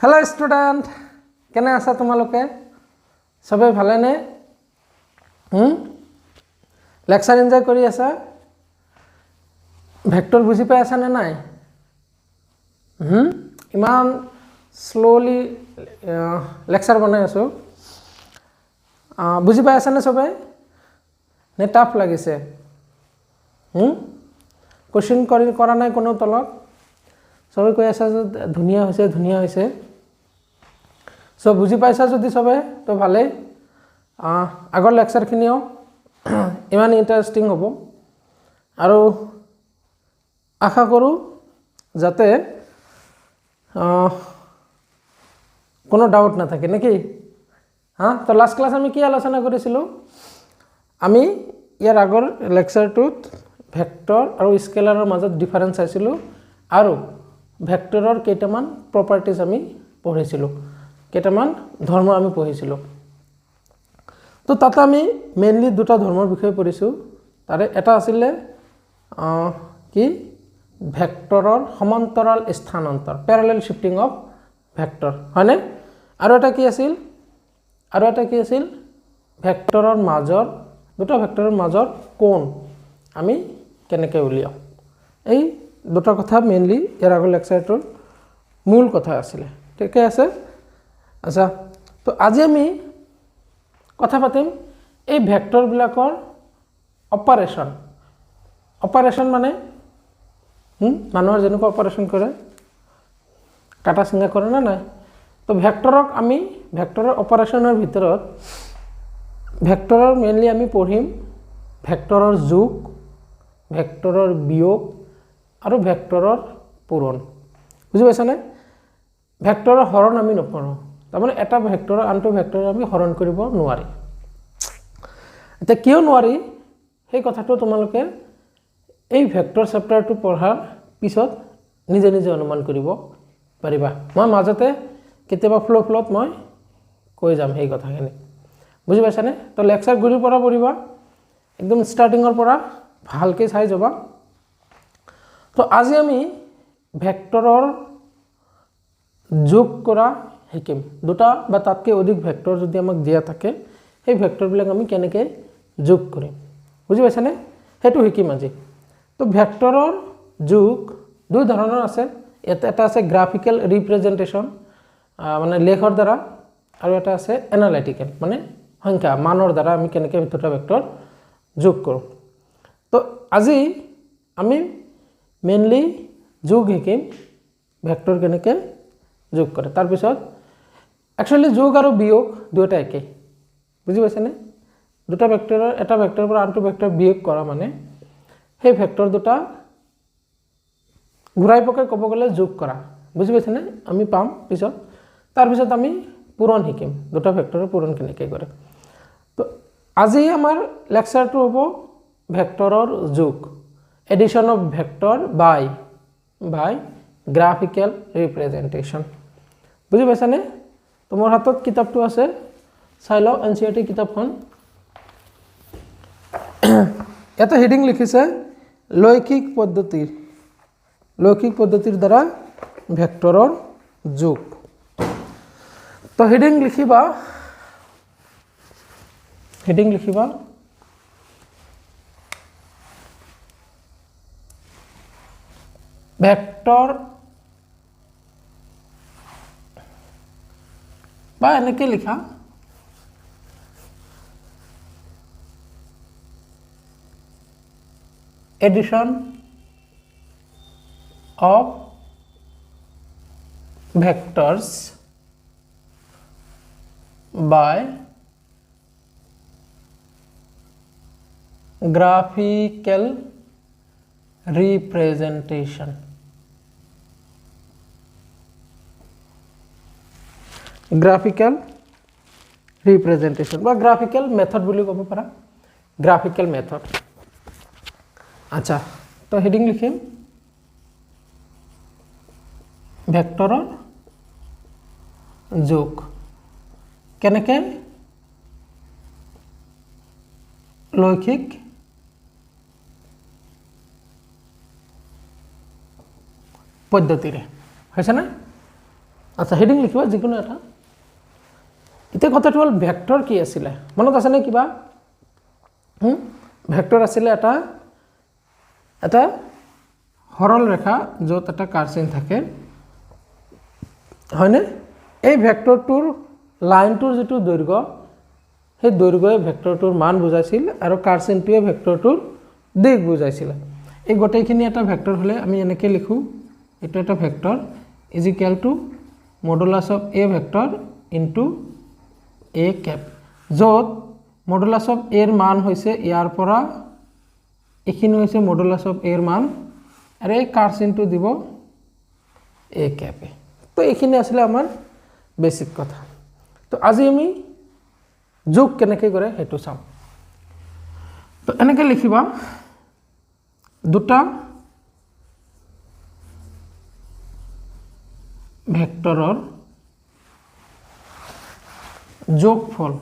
Hello student केने आसा तुम्हालोके सबे भाले ने लेक्चार एन्जॉय करी आसा भेक्टर बुझी पाई आसा ने नाई इमान स्लोली लेक्चार बनाई आसो बुझी पाई आसा ने सबे ने टाफ लागिसे क्वेश्चन करा नाई कोनो तलत सबे কৈ आसा धुनिया होइसे सो बुझी पाइसा जदि सबे तो भाले आगर लेक्चार खिनिओ इमान इंटरेस्टिंग होबो आरो आशा करूँ जाते कोनो डाउट ना थाके नेकी हाँ तो लास्ट क्लास आमी कि आलोचना करिसिलो आमी यार आगर लेक्चारटुत भेक्टर और स्केलारर मजत डिफारेंस चाइसिलो आरो भेक्टरर केइटामान प्रपार्टीज आमी पढिसिलो केइटामान धर्म आमी पढिसिलो तो ताते आमी मेनली दुटा धर्मर विषय पढिसु तारे एटा आसिले कि भेक्टरर समान्तराल स्थानान्तर पैरेलल शिफ्टिंग अफ भेक्टर हयने आरो एटा कि आसिल भेक्टरर माजर दुटा भेक्टरर माजर कोण आमी केनेके उलियाओ এই দুটা কথা মেইনলি ইয়াৰ আগৰ লেকচাৰটোৰ মূল কথা আছিল ঠিক আছে আচ্ছা তো আজি আমি কথা পাতিম এই ভেক্টৰ বিলাকৰ অপাৰেশন মানে মানুহৰ যেনেকৈ অপাৰেশন কৰে কাটা চিঙা কৰে না নাই তো ভেক্টৰক আমি ভেক্টৰৰ অপাৰেশনৰ ভিতৰত ভেক্টৰৰ মেইনলি আমি পঢ়িম ভেক্টৰৰ যোগ ভেক্টৰৰ বিয়োগ और भेक्टरर पूरण बुझी पाइछाने भेक्टरर हरण आमी नपढ़ो तारमाने एटा भेक्टर आनटो भेक्टर आमी हरण करिब नोवारि एटा किय नोवारि हे कथाটো তোমালোকে এই ভেক্টৰ চেপ্টাৰটো পঢ়াৰ পিছত নিজে নিজে অনুমান কৰিব পাৰিবা মই মাজতে কেতিয়াবা ফ্লত মই কৈ যাম এই কথাখিনি বুজি পাইছানে তো লেকচাৰ গুৰিৰ পৰা পঢ়িবা একদম স্টাर्टिंगर পৰা ভালকৈ চাই যাবা तो आज आमी भेक्टरर जोग करा शिकिम दुटा बा तातके अधिक भेक्टर जदि आमाक दिया थाके সেই भेक्टरबिलाक आमी केनेके जोग करिम बुझि पाइछाने हेतु शिकिम আজি तो भेक्टरर जोग दुई धৰণৰ আছে এটা আছে গ্ৰাফিক্যাল ৰিপ্ৰেজেন্টেশন মানে লেখৰ দ্বাৰা আৰু এটা আছে এনালাইটিক্যাল মানে সংখ্যা মানৰ দ্বাৰা আমি কেনেকে দুটা ভেক্টৰ যোগ কৰো তো আজি আমি मेनली जोग शिकिम भेक्टर केनेके जोग करे तार पिছত एक्चुअली जोग और वियोग दुटा एके बुझी पाइछाने दुटा भेक्टर एटा भेक्टर पर आनटो भेक्टर वियोग करा माने हे भेक्टर दुटा घुराई पकाई कब गले जोग करा बुझी पाइछाने आमी पाम पिছত तार पिছত आमी पूरण शिकिम दुटा भेक्टर पूरण केनेके करे तो আজি आमार लेक्चारটো हबो भेक्टरर जोग addition of vector by graphical representation बुझी पाइछाने तुम्हार हाथत किताबটো আছে চাই লও এনসিইআরটি কিতাবখন এটা হেডিং লিখিছে লৈখিক পদ্ধতিৰ দ্বাৰা ভেক্টৰৰ যোগ তো হেডিং লিখিবা भेक्टर बा एनेके लिखा addition of vectors by graphical representation graphical representation बा ग्राफिकल मेथड বুলি ক'ব পাৰা ग्राफिकल मेथड अच्छा तो हेडिंग लिखिम भेक्टरर जोग केनेके লৈখিক पद्धति रे है ना আচ্ছা হেডিং লিখিবা যিকোনো এটা এতিয়া কথাটো হ'ল ভেক্টৰ কি আছিলে মনত আছে নে কিবা ভেক্টৰ আছিলে এটা সৰল ৰেখা য'ত এটা কাৰ্চিন থাকে হয়নে এই ভেক্টৰটোৰ লাইনটোৰ যেটো দৈৰ্ঘ্য সেই দৈৰ্ঘ্যই ভেক্টৰটোৰ মান বুজাইছিল আৰু কাৰ্চিনটোৱে ভেক্টৰটোৰ দিশ বুজাইছিল এই গোটেইখিনি এটা ভেক্টৰ হলে আমি এনেকৈ লিখো এটা এটা vector is equal two modulus of A vector into A cap য'ত মডুলাস অফ এৰ মান হৈছে ইয়াৰ পৰা এখিনি হৈছে মডুলাস অফ এৰ মান আৰু এই কাৰ্চিনটো দিব এ ক্যাপে তো এখিনি আসলে আমাৰ বেসিক কথা তো আজি আমি যোগ কেনেকৈ কৰে হেতু চাম তো এনেকৈ লিখিবা দুটা ভেক্টৰৰ যোগফল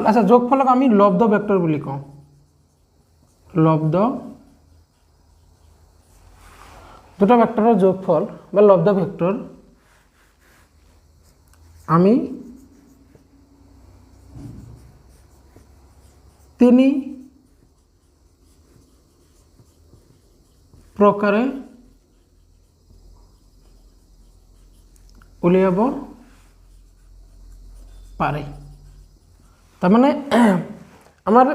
আচ্ছা যোগফলক আমি লব্ধ ভেক্টৰ বুলি কওঁ লব্ধ দুটা ভেক্টৰৰ যোগফল বা লব্ধ ভেক্টৰ আমি তিনি প্ৰকাৰে উলিয়াব পাৰি তাৰ মানে আমাৰ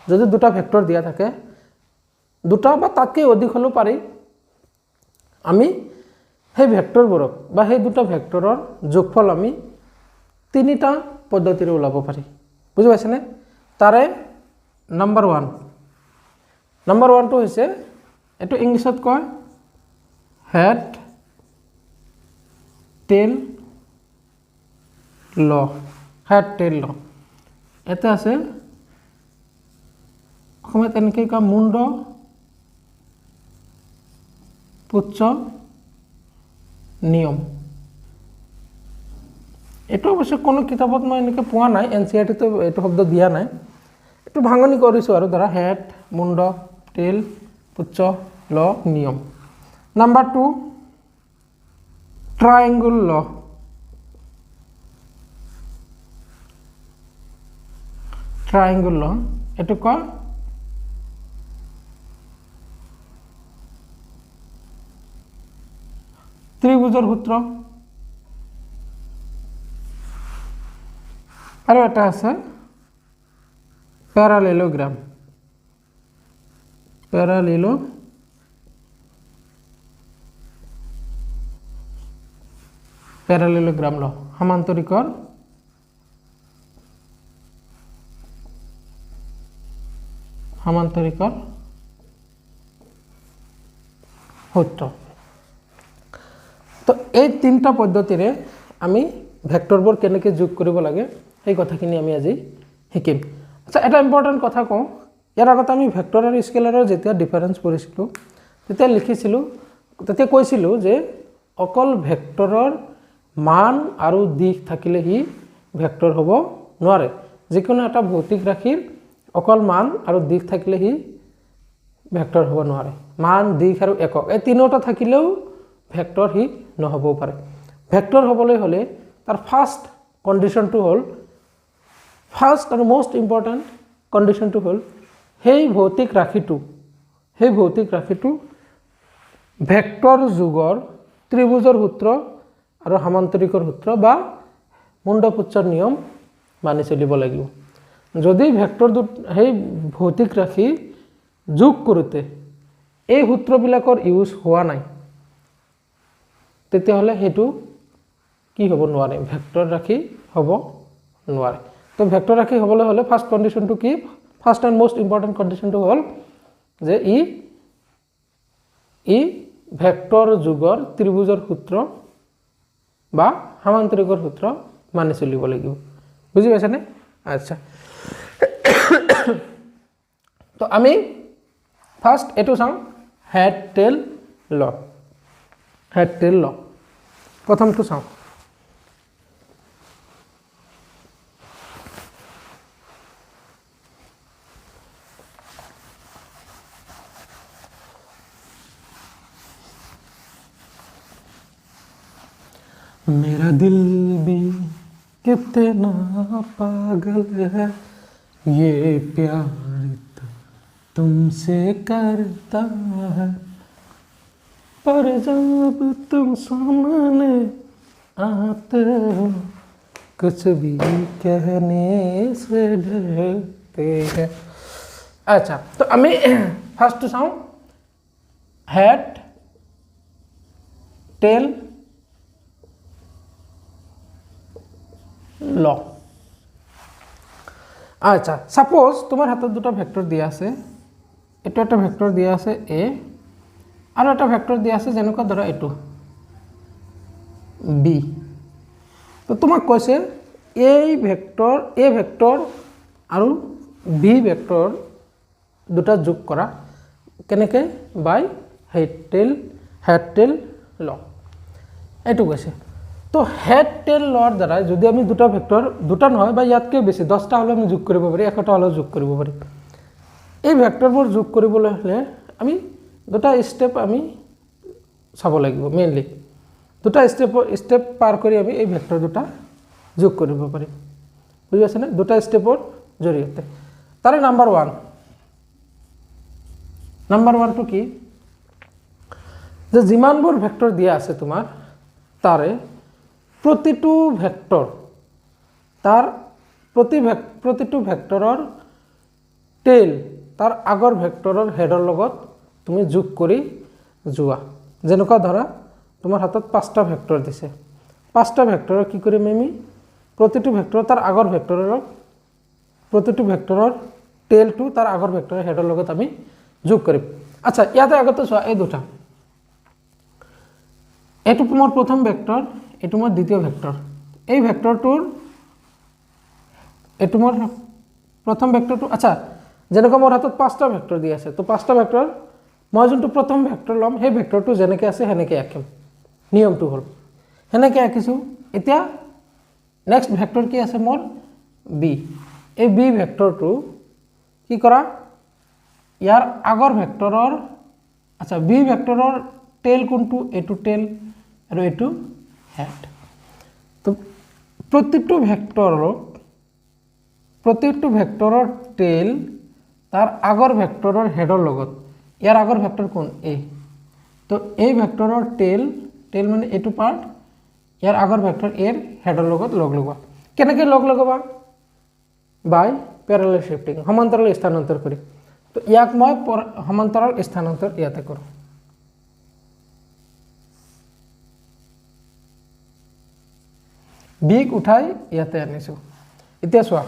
যদি দুটা ভেক্টৰ দিয়া থাকে দুটা বা তাতকৈ অধিক হলেও পাৰি আমি সেই ভেক্টৰবোৰক বা সেই দুটা ভেক্টৰৰ যোগফল আমি তিনিটা পদ্ধতিৰে ওলাব পাৰি বুজি পাইছেনে তাৰে নাম্বাৰ 1 টো হৈছে এটো ইংলিছত কয় হেড টেইল ল এটা আছে অসমত এনেকৈ কয় মুণ্ড পুচ্ছ নিয়ম এটো অবশ্য কোনো কিতাপত মই এনেকৈ পোৱা নাই এনসিআৰটি তো এটো শব্দ দিয়া নাই এটো ভাঙনি কৰিছো আৰু ধৰা হেড মুণ্ড টেইল পুচ্ছ ল নিয়ম নাম্বাৰ 2 ট্ৰায়াঙ্গল ল এটো কয় ত্ৰিভুজৰ সূত্ৰ আৰু এটা আছে প্যাৰালেলোগ্ৰাম প্যাৰালেলোগ্ৰাম ল সমান্তৰিকৰ সূত্ৰ তো এই তিনটা পদ্ধতিৰে আমি ভেক্টৰবোৰ কেনেকৈ যোগ কৰিব লাগে এই কথাখিনি আমি আজি শিকিম আচ্ছা এটা ইম্পৰ্টেন্ট কথা কওঁ ইয়াৰ আগতে আমি ভেক্টৰ আৰু স্কেলাৰৰ যেতিয়া ডিফাৰেন্স পঢ়িছিলো তেতিয়া লিখিছিলো তেতিয়া কৈছিলো যে অকল ভেক্টৰৰ মান আৰু দিশ থাকিলে হি ভেক্টৰ হ'ব নোৱাৰে যিকোনো এটা ভৌতিক ৰাশিৰ অকল মান আৰু দিশ থাকিলে হি ভেক্টৰ হ'ব নোৱাৰে মান দিশ আৰু একক এই তিনিটা থাকিলেও ভেক্টৰ হি নহব পাৰে ভেক্টৰ হ'বলৈ হলে তাৰ ফাৰ্স্ট কন্ডিশনটো হ'ল ফাৰ্স্ট আৰু মোস্ট ইম্পৰ্টেন্ট কন্ডিশনটো হ'ল সেই ভৌতিক ৰাশিটো ভেক্টৰ যুগৰ ত্ৰিভুজৰ সূত্ৰ আৰু সমান্তৰিকৰ সূত্ৰ বা মুণ্ডপুচ্ছৰ নিয়ম মানি চলিব লাগিব যদি ভেক্টৰ সেই ভৌতিক ৰাশি যোগ কৰোতে এই সূত্ৰবিলাকৰ ইউজ হোৱা নাই তেতিয়াহলে হেতু কি হ'ব নোৱাৰে ভেক্টৰ ৰাশি হ'ব নোৱাৰে তো ভেক্টৰ ৰাশি হ'বলৈ হলে ফাৰ্স্ট কন্ডিশনটো কি ফাৰ্স্ট এন্ড মোস্ট ইম্পৰ্টেন্ট কন্ডিশনটো হ'ল যে ই ভেক্টৰ যুগৰ ত্ৰিভুজৰ সূত্ৰ বা সমান্তৰিকৰ সূত্ৰ মানি চলিব লাগিব বুজি পাইছানে আচ্ছা তো আমি ফাৰ্স্ট এটো চাওঁ হেড টেইল ল প্ৰথমটো চাওঁ मेरा दिल भी कितना पागल है, ये प्यार तुमसे करता है, पर जब तुम सामने आते हो कुछ भी कहने से डरते हैं। अच्छा, तो আমি ফার্স্ট চাওঁ হেড টেল ল। আচ্ছা, সাপোজ তোমার হাতত দুটা ভেক্টর দিয়া আছে, এটো একটা ভেক্টর দিয়া আছে এ, আর একটা ভেক্টর দিয়া আছে যেনেকুৱা ধৰা এটো বি। তো তোমাক কৈছে এই ভেক্টৰ এ ভেক্টৰ আৰু বি ভেক্টৰ দুটা যোগ কৰা কেনেকৈ বাই হেড টেল ল এইটো কৈছে। তো হেড টেল লর দ্বারা যদি আমি দুটা ভেক্টর দুটা নহয় বা ইয়াতকে বেছি 10টা হলে আমি যোগ কৰিব পাৰি, 100টা হলে যোগ কৰিব পাৰি। এই ভেক্টৰবোৰ যোগ কৰিবলৈ হলে আমি দুটা স্টেপ আমি চাব লাগিব। মেইনলি দুটা স্টেপ পাৰ কৰি আমি এই ভেক্টৰ দুটা যোগ কৰিব পাৰিম। বুজি পাইছেনে? দুটা স্টেপৰ জৰিয়তে। তাৰে নাম্বাৰ ওৱানটো কি যে যিমানবোৰ ভেক্টৰ দিয়া আছে তোমাৰ তাৰে প্ৰতিটো ভেক্টৰ তাৰ প্ৰতিটো ভেক্টৰৰ টেল তাৰ আগৰ ভেক্টৰৰ হেডৰ লগত তুমি যোগ কৰি যোৱা। যেনেকুৱা ধৰা তোমাৰ হাতত 5টা ভেক্টৰ দিছে, 5টা ভেক্টৰৰ কি কৰিম আমি প্ৰতিটো ভেক্টৰ তাৰ আগৰ টেলটো তাৰ আগৰ ভেক্টৰৰ হেডৰ লগত আমি যোগ কৰিম। আচ্ছা, ইয়াতে আগতে চোৱা এই দুটা, এইটো মোৰ প্ৰথম ভেক্টৰ, এইটো মোৰ দ্বিতীয় ভেক্টৰ। এই ভেক্টৰটোৰ এইটো মোৰ প্ৰথম ভেক্টৰটো। আচ্ছা, যেনেকৈ মোৰ হাতত 5টা ভেক্টৰ দি আছে, তো 5টা ভেক্টৰ মই যোনটো প্ৰথম ভেক্টৰ ল'ম সেই ভেক্টৰটো যেনেকৈ আছে সেনেকৈ আঁকিম। নিয়মটো হ'ল সেনেকৈ আঁকিছোঁ। এতিয়া নেক্সট ভেক্টৰ কি আছে মোৰ বি। এই বি ভেক্টৰটো কি কৰা ইয়াৰ আগৰ ভেক্টৰৰ, আচ্ছা বি ভেক্টৰৰ টেল কোনটো, এইটো টেল আৰু এইটো হেড। তো প্ৰতিটো ভেক্টৰৰ টেল তাৰ আগৰ ভেক্টৰৰ হেডৰ লগত, ইয়াৰ আগৰ ভেক্টৰ কোন এ, তো এই ভেক্টৰৰ টেল মানে এইটো পাৰ্ট ইয়াৰ আগৰ ভেক্টৰ এৰ হেডৰ লগত লগ লগোৱা। কেনেকৈ লগ লগাবা? বাই প্যাৰালাল শিফটিং, সমান্তৰাল স্থানান্তৰ কৰি। তো ইয়াক মই সমান্তৰাল স্থানান্তৰ ইয়াতে কৰোঁ। বিক উঠাই ইয়াতে আনিছোঁ। এতিয়া চোৱা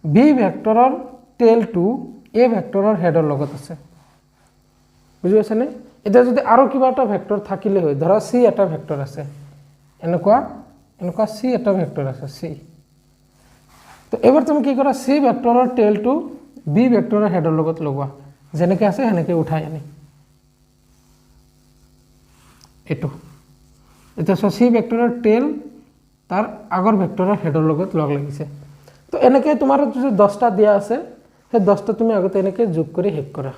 বি ভেক্টৰৰ টেলটো এ ভেক্টৰৰ হেডৰ লগত আছে। বুজি পাইছেনে? এতিয়া যদি আৰু কিবা এটা ভেক্টৰ থাকিলে হয়, ধৰা চি এটা ভেক্টৰ আছে, এনেকুৱা চি এটা ভেক্টৰ আছে চি। তো এবাৰ তুমি কি কৰা, চি ভেক্টৰৰ টেলটো বি ভেক্টৰৰ হেডৰ লগত লগোৱা, যেনেকৈ আছে সেনেকৈ উঠাই আনি এইটো। এতিয়া চোৱা চি ভেক্টৰৰ টেল তাৰ আগৰ ভেক্টৰৰ হেডৰ লগত লগ লাগিছে। তো এনেকৈ তোমাৰ যদি 10টা দিয়া আছে সেই 10টা তুমি আগতে এনেকৈ যোগ কৰি শেষ কৰা।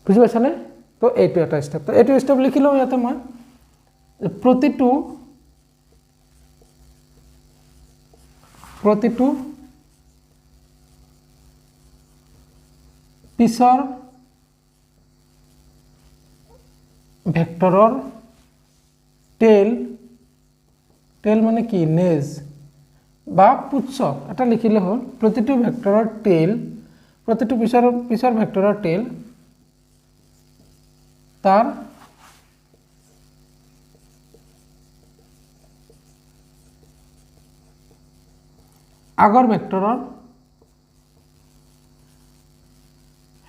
বুজি পাইছানে? তো এইটো এটা ষ্টেপ। তো এইটো ষ্টেপ লিখি লওঁ ইয়াতে মই। প্ৰতিটো পিছৰ ভেক্টৰৰ টেল মানে কি নেজ বা পুচ্ছক এটা লিখিলে হ'ল। প্ৰতিটো ভেক্টৰৰ টেল, প্ৰতিটো পিছৰ ভেক্টৰৰ টেল তাৰ আগৰ ভেক্টৰৰ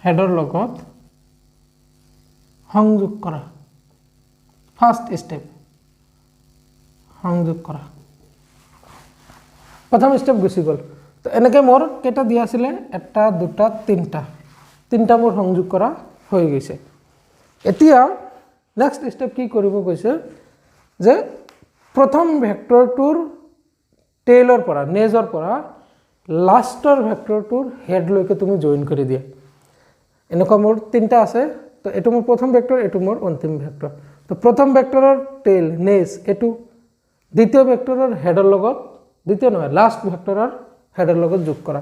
হেডৰ লগত সংযোগ কৰা। ফাৰ্ষ্ট ষ্টেপ সংযোগ কৰা। প্ৰথম ষ্টেপ গুচি গ'ল। তো এনেকৈ মোৰ কেইটা দিয়া আছিলে, 1 2 3টা মোৰ সংযোগ কৰা হৈ গৈছে। এতিয়া নেক্সট ষ্টেপ কি কৰিব কৈছে যে প্ৰথম ভেক্টৰটোৰ টেইলৰ পৰা নেজৰ পৰা লাষ্টৰ ভেক্টৰটোৰ হেডলৈকে তুমি জইন কৰি দিয়া। এনেকুৱা মোৰ 3টা আছে। তো এইটো মোৰ প্ৰথম ভেক্টৰ, এইটো মোৰ অন্তিম ভেক্টৰ। তো প্ৰথম ভেক্টৰৰ টেল নেজ এইটো দ্বিতীয় ভেক্টৰৰ হেডৰ লগত দ্বিতীয় নহয় লাষ্ট ভেক্টৰৰ হেডৰ লগত যোগ কৰা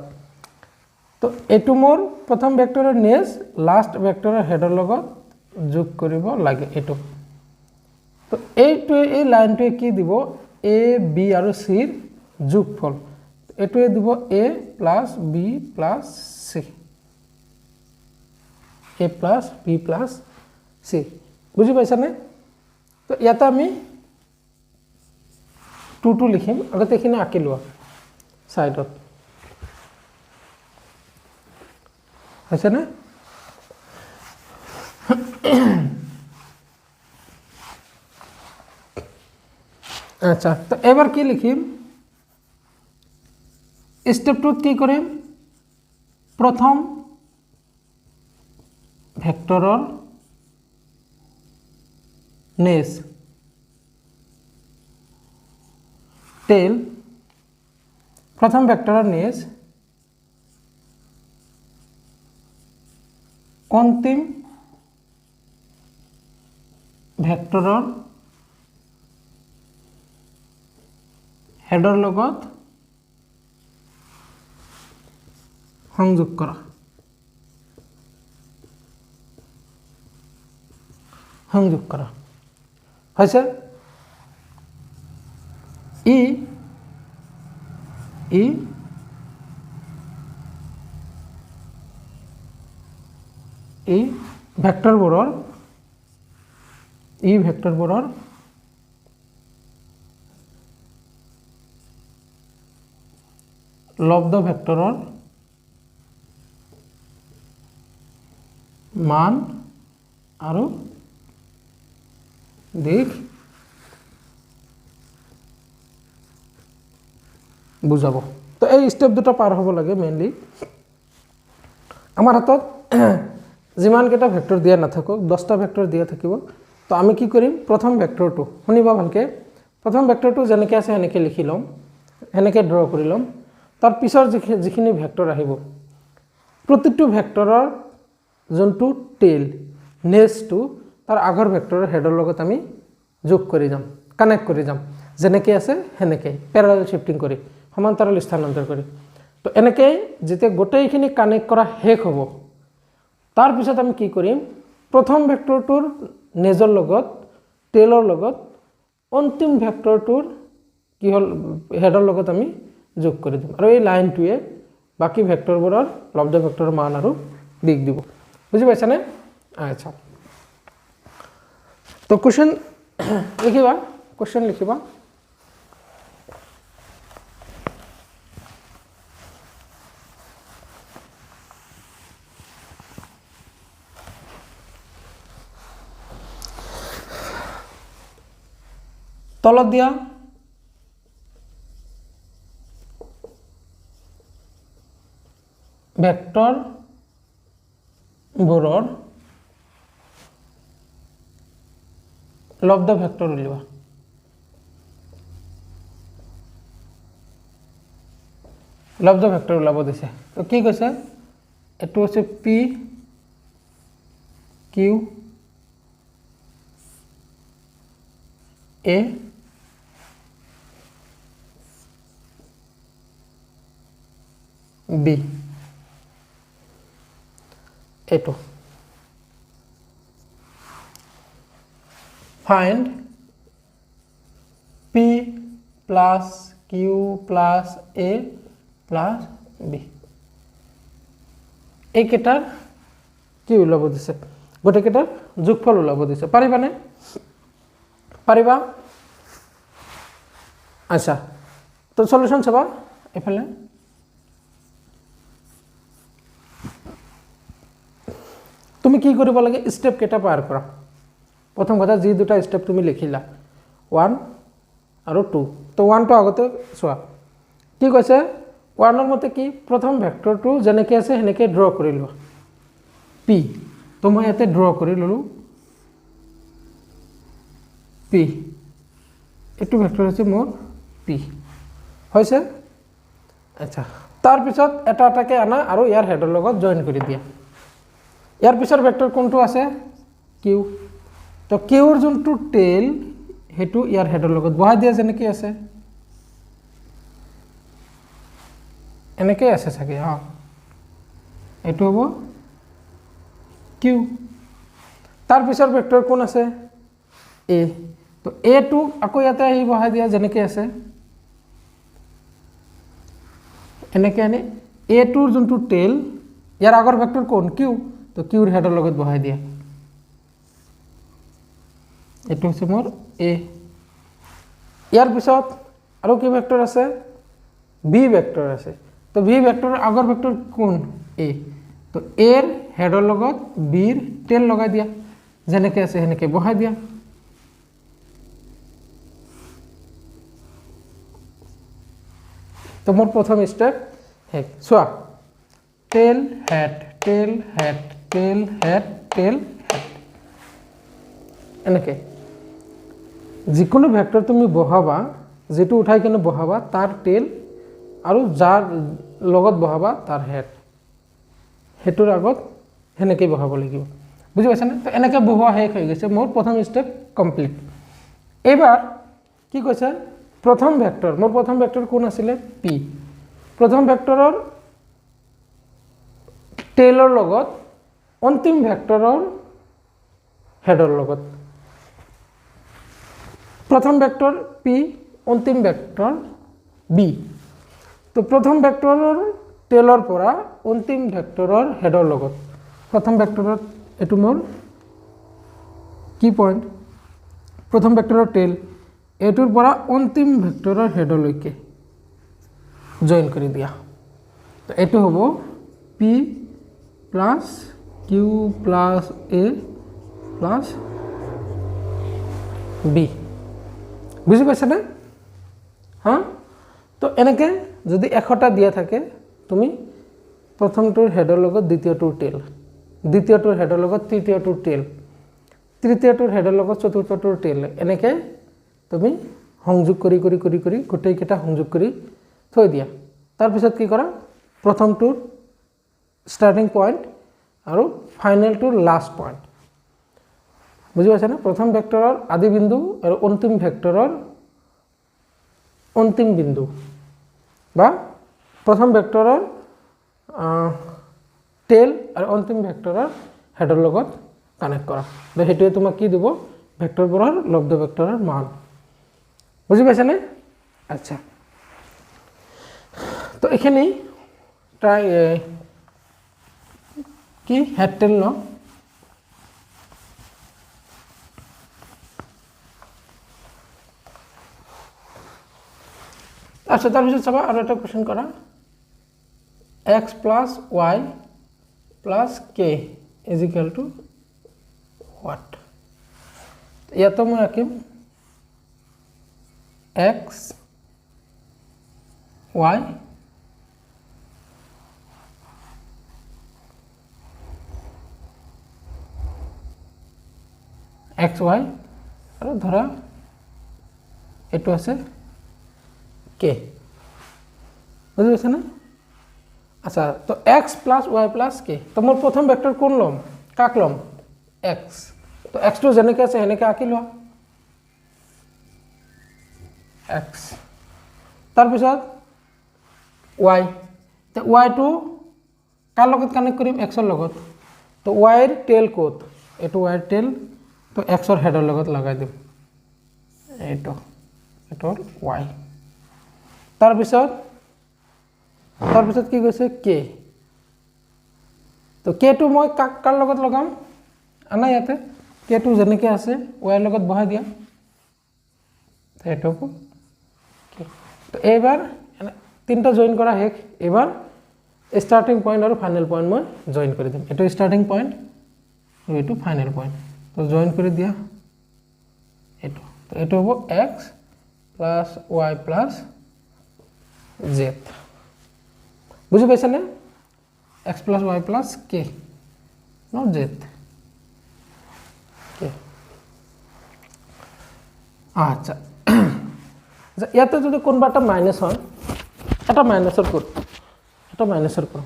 তো এইটো মোৰ প্ৰথম ভেক্টৰৰ নেজ লাষ্ট ভেক্টৰৰ হেডৰ লগত যোগ কৰিব লাগে এইটো তো এইটোৱে এই লাইনটোৱে কি দিব এ বি আৰু চিৰ যোগফল এইটোৱে দিব এ প্লাছ বি প্লাছ চি এ প্লাছ বি প্লাছ চি বুজি পাইছানে তো ইয়াতে আমি 2 লিখিম আগতে এইখিনি আঁকি লোৱা সাইডত হৈছে না আচ্ছা তো এবাৰ কি লিখিম স্টেপ 2 কি কৰিম প্ৰথম ভেক্টৰৰ নেজ টেল প্ৰথম ভেক্টৰৰ নেজ অন্তিম ভেক্টৰৰ হেডৰ লগত সংযোগ কৰা হৈছে ই ভেক্টৰবোৰৰ লব্ধ ভেক্টৰৰ মান আৰু দিশ বুজাব তো এই স্টেপ দুটা পাৰ হ'ব লাগে মেইনলি আমাৰ হাতত যিমান কেইটা ভেক্টৰ দিয়া নাথাকক 10টা ভেক্টৰ দিয়া থাকিব তো আমি কি কৰিম প্ৰথম ভেক্টৰটো শুনিবা ভালকে প্ৰথম ভেক্টৰটো যেনেকৈ আছে এনেকৈ লিখি ল'ম এনেকৈ ড্ৰ কৰি ল'ম তাৰ পিছৰ যিখিনি ভেক্টৰ আহিব প্ৰতিটো ভেক্টৰৰ যোনটো টেইল নেজটো তাৰ আগৰ ভেক্টৰৰ হেডৰ লগত আমি যোগ কৰি যাম কানেক্ট কৰি যাম যেনেকৈ আছে সেনেকৈ প্যাৰালেল শিফটিং কৰি সমান্তৰাল স্থানান্তৰ কৰি তো এনেকৈ যেতিয়া গোটেইখিনি কানেক্ট কৰা শেষ হ'ব তাৰ পিছত আমি কি কৰিম প্ৰথম ভেক্টৰটোৰ নেজৰ লগত টেইলৰ লগত অন্তিম ভেক্টৰটোৰ কি হল হেডৰ লগত আমি যোগ কৰি দিম আৰু এই লাইনটোৱে বাকি ভেক্টৰবোৰৰ লব্ধ ভেক্টৰৰ মান আৰু দিক দিব বুজি পাইছানে আচ্ছা তো কোশ্চেন লিখিবা তলত দিয়া ভেক্টৰবোৰৰ লব্ধ ভেক্টৰ উলিওৱা লব্ধ ভেক্টৰ ওলাব দিছে তো কি কৈছে এটো আছে পি কিউ এ বি এটো find P plus Q plus A plus B এইকেইটাৰ কি ওলাব দিছে গোটেইকেইটাৰ যোগফল ওলাব দিছে পাৰিবানে পাৰিবা আচ্ছা তো সলিউশন চাবা এফালে তুমি কি কৰিব লাগে স্টেপ কেইটা পাৰ কৰা প্ৰথম কথা যি দুটা স্টেপ তুমি লিখিলা 1 আৰু 2 তো 1 টো আগতে চোৱা কি কৈছে 1 ৰ মতে কি প্ৰথম ভেক্টৰটো যেনেকৈ আছে হেনেকৈ ড্ৰ কৰি লোৱা p তো মই ইয়াতে ড্ৰ কৰি ললো p এটো ভেক্টৰ আছে মোৰ p হৈছে আচ্ছা তাৰ পিছত এটা এটাকে আনা আৰু ইয়াৰ হেডৰ লগত জয়েন কৰি দিয়া ইয়াৰ পিছৰ ভেক্টৰ কোনটো আছে q তো কিউৰ যোনটো টেইল সেইটো ইয়াৰ হেডৰ লগত বহাই দিয়া যেনেকৈ আছে এনেকৈ আছে চাগে এইটো হ'ব কিউ তাৰ পিছৰ ভেক্টৰ কোন আছে এ তো এটো আকৌ ইয়াতে আহি বহাই দিয়া যেনেকৈ আছে এনেকৈ আনি এটোৰ যোনটো টেইল ইয়াৰ আগৰ ভেক্টৰ কোন কিউ তো কিউৰ হেডৰ লগত বহাই দিয়া এইটো হৈছে মোৰ এ ইয়াৰ পিছত আৰু কি ভেক্টৰ আছে বি ভেক্টৰ আছে তো বি ভেক্টৰৰ আগৰ ভেক্টৰ কোন এ তো এৰ হেডৰ লগত বিৰ টেইল লগাই দিয়া যেনেকৈ আছে সেনেকৈ বহাই দিয়া তো মোৰ প্ৰথম ষ্টেপ হে চোৱা tail head tail head tail head tail head এনেকৈ যিকোনো ভেক্টৰ তুমি বহাবা যেটো উঠাই কিনে বহাবা তাৰ টেইল আৰু যাৰ লগত বহাবা তাৰ হেড হেটোৰ আগত হেনেকৈ বহাব লাগিব বুজি পাইছানে তো এনেকৈ বহোৱা শেষ হৈ গৈছে মোৰ প্ৰথম ষ্টেপ কমপ্লিট এবাৰ কি কৈছে প্ৰথম ভেক্টৰ মোৰ প্ৰথম ভেক্টৰ কোন আছিল পি প্ৰথম ভেক্টৰৰ টেইলৰ লগত অন্তিম ভেক্টৰৰ হেডৰ লগত প্ৰথম ভেক্টৰ পি অন্তিম ভেক্টৰ বি তো প্ৰথম ভেক্টৰৰ টেইলৰ পৰা অন্তিম ভেক্টৰৰ হেডৰ লগত প্ৰথম ভেক্টৰত এটো মোৰ কি পইণ্ট প্ৰথম ভেক্টৰৰ টেইল এটোৰ পৰা অন্তিম ভেক্টৰৰ হেডলৈকে জয়েন কৰি দিয়া তো এটো হ'ব পি প্লাস কিউ প্লাস এ প্লাস বি বুজি পাইছানে হ্যাঁ তো এনেকৈ যদি 100টা দিয়া থাকে তুমি প্ৰথমটোৰ হেডৰ লগত দ্বিতীয়টোৰ টেইল দ্বিতীয়টোৰ হেডৰ লগত তৃতীয়টোৰ টেইল তৃতীয়টোৰ হেডৰ লগত চতুৰ্থটোৰ টেইল এনেকৈ তুমি সংযোগ কৰি কৰি কৰি কৰি গোটেইকেইটা সংযোগ কৰি থৈ দিয়া তাৰপিছত কি কৰা প্ৰথমটোৰ ষ্টাৰ্টিং পইণ্ট আৰু ফাইনেলটোৰ লাষ্ট পইণ্ট বুজি পাইছানে প্ৰথম ভেক্টৰৰ আদি বিন্দু আৰু অন্তিম ভেক্টৰৰ অন্তিম বিন্দু বা প্ৰথম ভেক্টৰৰ টেইল আৰু অন্তিম ভেক্টৰৰ হেডৰ লগত কানেক্ট কৰা তো সেইটোৱে তোমাক কি দিব ভেক্টৰবোৰৰ লব্ধ ভেক্টৰৰ মান বুজি পাইছানে আচ্ছা তো এখানে ট্ৰাই কি হেড টেইল ন আচ্ছা তাৰপিছত চাবা আৰু এটা কোৱেশ্চন কৰা x plus y plus k is equal to what ইয়াতো মই আঁকিম x y x y আৰু ধৰা এটো আছে k বুজি পাইছা না আচ্ছা তো x plus y plus k তো মোৰ প্ৰথম ভেক্টৰ কোন লম কাক লম x তো x টো যেনেকৈ আছে হেনেকৈ আঁকি লোৱা x তাৰপিছত y তো y টো কাৰ লগত কানেক্ট কৰিম x ৰ লগত তো y ৰ টেইল কোত এটো y ৰ টেইল তো x ৰ হেডৰ লগত লগাই দিম এটো এটোৰ y তাৰপিছত কি কৈছে k তো k টো মই কাৰ লগত লগাম আনা ইয়াতে k টো যেনেকৈ আছে y ৰ লগত বহাই দিয়া এটো তো এবাৰ তিনটা জয়েন কৰা হেক এবাৰ স্টার্টিং পয়েন্ট और फाइनल पॉइंट मैं जॉइन कर दिम एटो स्टार्टिंग पॉइंट और एटो फाइनल पॉइंट तो जॉइन कर दिया एटो तो एटो हो x plus y plus z बुझे पाइछा ने x plus y plus k not z k আচ্ছা ইয়াতে যদি কোনবা একটা মাইনাস হয় এটা মাইনাসৰ কোড এটা মাইনাসৰ code